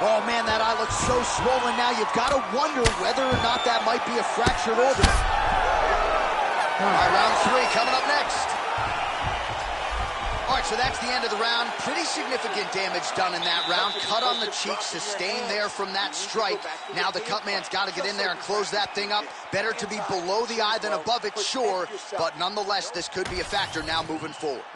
Oh, man, that eye looks so swollen now. You've got to wonder whether or not that might be a fractured organ. All right, round 3 coming up next. All right, so that's the end of the round. Pretty significant damage done in that round. Cut on the cheek, sustained there from that strike. Now the cut man's got to get in there and close that thing up. Better to be below the eye than above it, sure. But nonetheless, this could be a factor now moving forward.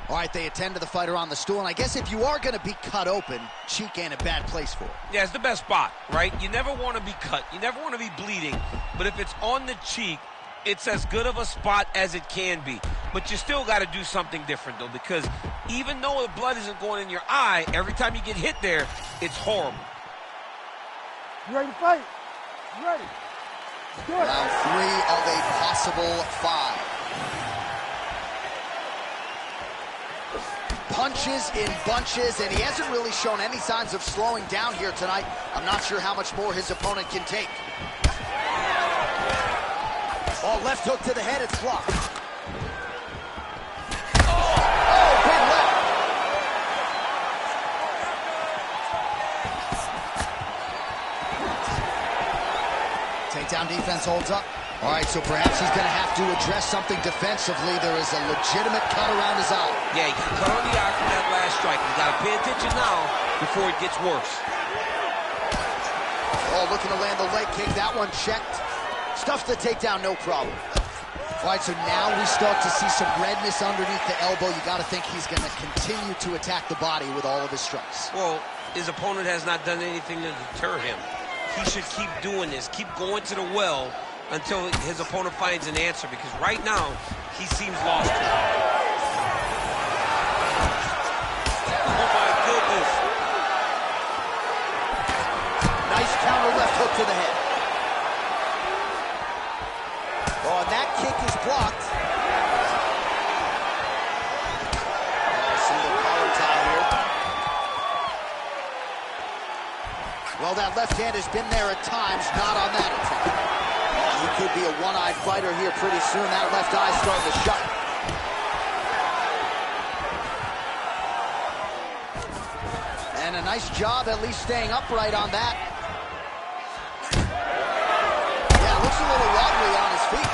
All right, they attend to the fighter on the stool, and I guess if you are going to be cut open, cheek ain't a bad place for it. Yeah, it's the best spot, right? You never want to be cut. You never want to be bleeding. But if it's on the cheek, it's as good of a spot as it can be. But you still got to do something different, though, because even though the blood isn't going in your eye, every time you get hit there, it's horrible. You ready to fight? You ready? Let's do it. Round 3 of a possible 5. Punches in bunches, and he hasn't really shown any signs of slowing down here tonight. I'm not sure how much more his opponent can take. Oh, left hook to the head, it's blocked. Oh, big left. Takedown defense holds up. All right, so perhaps he's going to have to address something defensively. There is a legitimate cut around his eye. Yeah, he got cut on the eye from that last strike. He's got to pay attention now before it gets worse. Oh, looking to land the leg kick. That one checked. Stuffs the takedown, no problem. All right, so now we start to see some redness underneath the elbow. You got to think he's going to continue to attack the body with all of his strikes. Well, his opponent has not done anything to deter him. He should keep doing this, keep going to the well until his opponent finds an answer, because right now, he seems lost. Oh, my goodness. Nice counter left hook to the head. Oh, and that kick is blocked. Single collar tie here. Well, that left hand has been there at times, not on that attack. He could be a one-eyed fighter here pretty soon. That left eye starting to shut. And a nice job at least staying upright on that. Yeah, looks a little wobbly on his feet.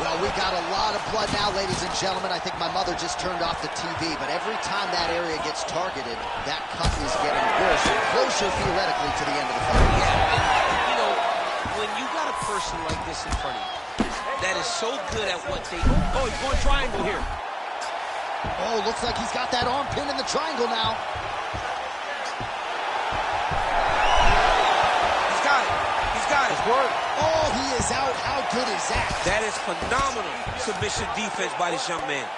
Well, we got a lot of blood now, ladies and gentlemen. I think my mother just turned off the TV, but every time that area gets targeted, that cut is getting worse and closer theoretically to the end of the fight. Yeah, and, you know, when you got a person like this in front of you that is so good at what they... Oh, he's going triangle here. Oh, looks like he's got that arm pinned in the triangle now. He's got it. He's got it. Oh, he is out. How good is that? That is phenomenal submission defense by this young man.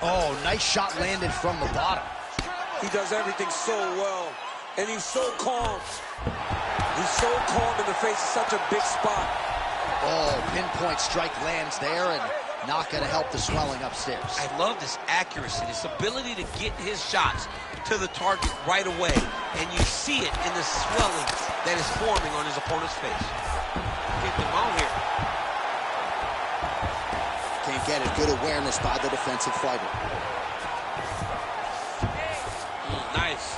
Oh, nice shot landed from the bottom. He does everything so well, and he's so calm. He's so calm in the face of such a big spot. Oh, pinpoint strike lands there and not going to help the swelling upstairs. I love this accuracy, this ability to get his shots to the target right away. And you see it in the swelling that is forming on his opponent's face. Get them out here. Can't get it. Good awareness by the defensive fighter. Nice.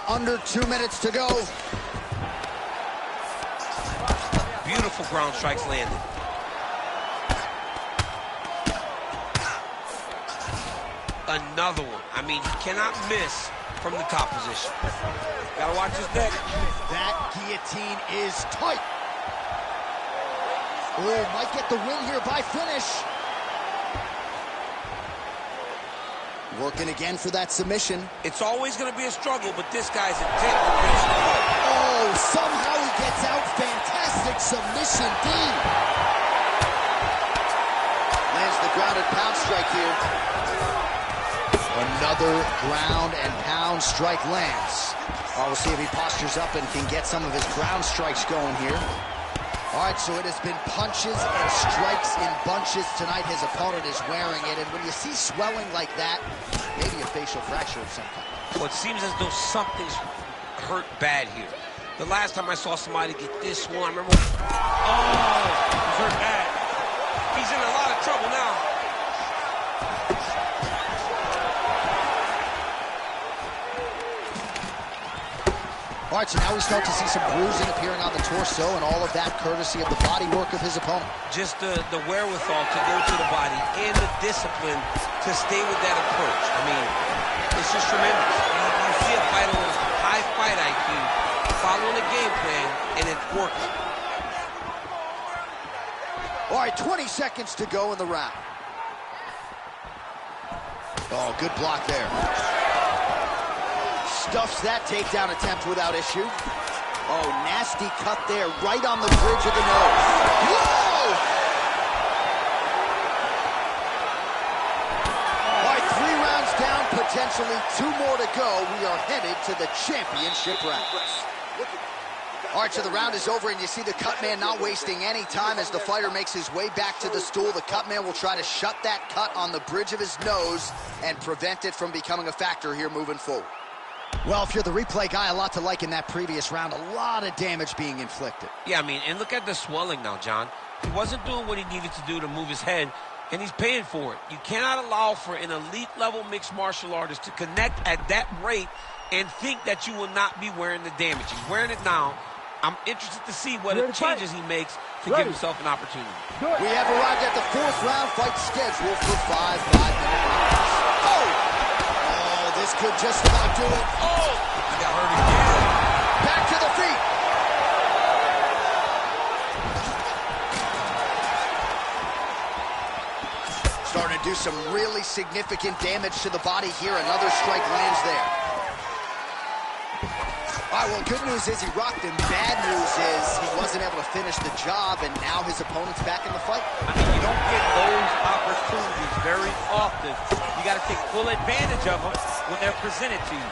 Under 2 minutes to go. Beautiful ground strikes landed. Another one. I mean, he cannot miss from the top position. Gotta watch his neck. That guillotine is tight. Oh, might get the win here by finish. Working again for that submission. It's always going to be a struggle, but this guy's intent to finish the fight. Oh, somehow he gets out. Fantastic submission, D. Lands the grounded pound strike here. Another ground and pound strike lands. We'll see if he postures up and can get some of his ground strikes going here. All right, so it has been punches and strikes in bunches tonight. His opponent is wearing it, and when you see swelling like that, maybe a facial fracture of some kind. Well, it seems as though something's hurt bad here. The last time I saw somebody get this one, I remember, oh, he's hurt bad. He's in a lot of trouble now. All right, so now we start to see some bruising appearing on the torso, and all of that courtesy of the body work of his opponent. Just the wherewithal to go to the body and the discipline to stay with that approach. I mean, it's just tremendous. You see a fighter with high fight IQ following a game plan, and it's working. All right, 20 seconds to go in the round. Oh, good block there. Stuffs that takedown attempt without issue. Oh, nasty cut there, right on the bridge of the nose. Whoa! All right, 3 rounds down, potentially 2 more to go. We are headed to the championship round. All right, so the round is over, and you see the cut man not wasting any time as the fighter makes his way back to the stool. The cut man will try to shut that cut on the bridge of his nose and prevent it from becoming a factor here moving forward. Well, if you're the replay guy, a lot to like in that previous round. A lot of damage being inflicted. Yeah, I mean, and look at the swelling now, John. He wasn't doing what he needed to do to move his head, and he's paying for it. You cannot allow for an elite-level mixed martial artist to connect at that rate and think that you will not be wearing the damage. He's wearing it now. I'm interested to see what changes he makes to give himself an opportunity. We have arrived at the 4th round fight scheduled for 5 5-minute rounds. Oh, this could just about do it. Oh, he got hurt again. Back to the feet. Starting to do some really significant damage to the body here. Another strike lands there. All right, well, good news is he rocked him. Bad news is he wasn't able to finish the job, and now his opponent's back in the fight. I mean, you don't get those opportunities very often. You got to take full advantage of them when they're presented to you.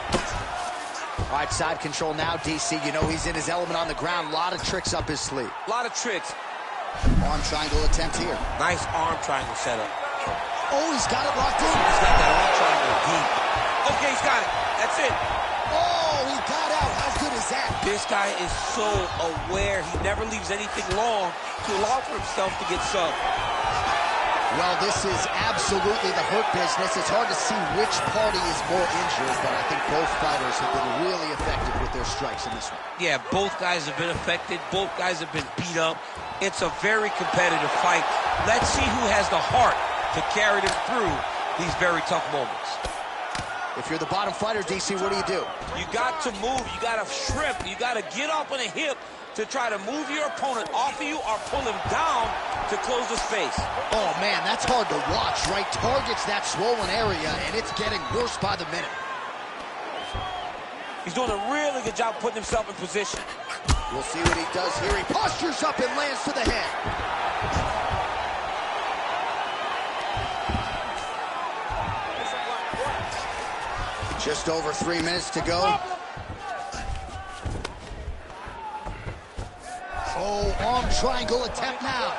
All right, side control now, DC. You know he's in his element on the ground. A lot of tricks up his sleeve. A lot of tricks. Arm triangle attempt here. Nice arm triangle setup. Oh, he's got it locked in. He's got that arm triangle deep. Okay, he's got it. That's it. Oh, he got out. How good is that? This guy is so aware. He never leaves anything long to allow for himself to get subbed. Well, this is absolutely the hurt business. It's hard to see which party is more injured, but I think both fighters have been really effective with their strikes in this one. Yeah, both guys have been affected. Both guys have been beat up. It's a very competitive fight. Let's see who has the heart to carry them through these very tough moments. If you're the bottom fighter, DC, what do? You got to move. You got to shrimp. You got to get up on a hip to try to move your opponent off of you or pull him down to close the space. Oh, man, that's hard to watch, right? Targets that swollen area, and it's getting worse by the minute. He's doing a really good job putting himself in position. We'll see what he does here. He postures up and lands to the head. Just over 3 minutes to go. Oh, arm triangle attempt now.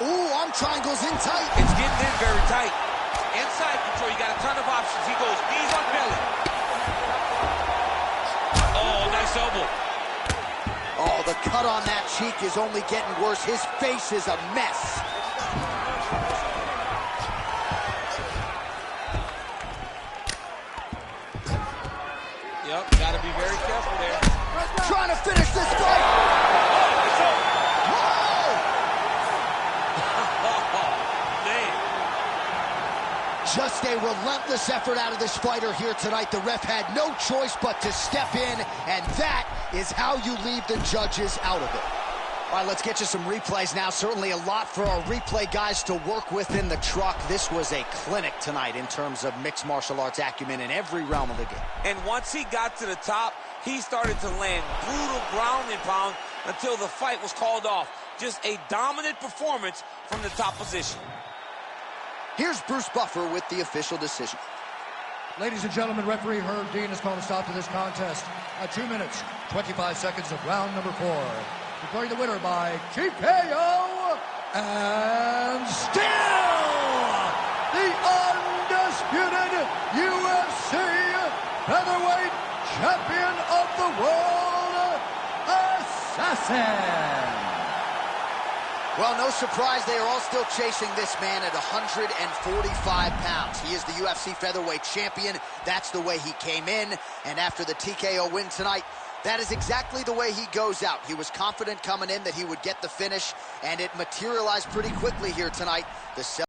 Ooh, arm triangle's in tight. It's getting in very tight. Inside control, you got a ton of options. He goes knees on belly. Oh, nice elbow. Oh, the cut on that cheek is only getting worse. His face is a mess. Yep, got to be very careful there. Trying to finish this fight. Oh, it's over. Whoa! Oh, man. Just a relentless effort out of this fighter here tonight. The ref had no choice but to step in, and that is how you leave the judges out of it. All right, let's get you some replays now. Certainly a lot for our replay guys to work with in the truck. This was a clinic tonight in terms of mixed martial arts acumen in every realm of the game. And once he got to the top, he started to land brutal ground and pound until the fight was called off. Just a dominant performance from the top position. Here's Bruce Buffer with the official decision. Ladies and gentlemen, referee Herb Dean has called a stop to this contest at 2 minutes, 25 seconds of round number 4. Declaring the winner by TKO, and still the undisputed UFC featherweight champion of the world, Assassin. Well, no surprise, they are all still chasing this man at 145 pounds. He is the UFC featherweight champion. That's the way he came in, and after the TKO win tonight, that is exactly the way he goes out. He was confident coming in that he would get the finish, and it materialized pretty quickly here tonight. The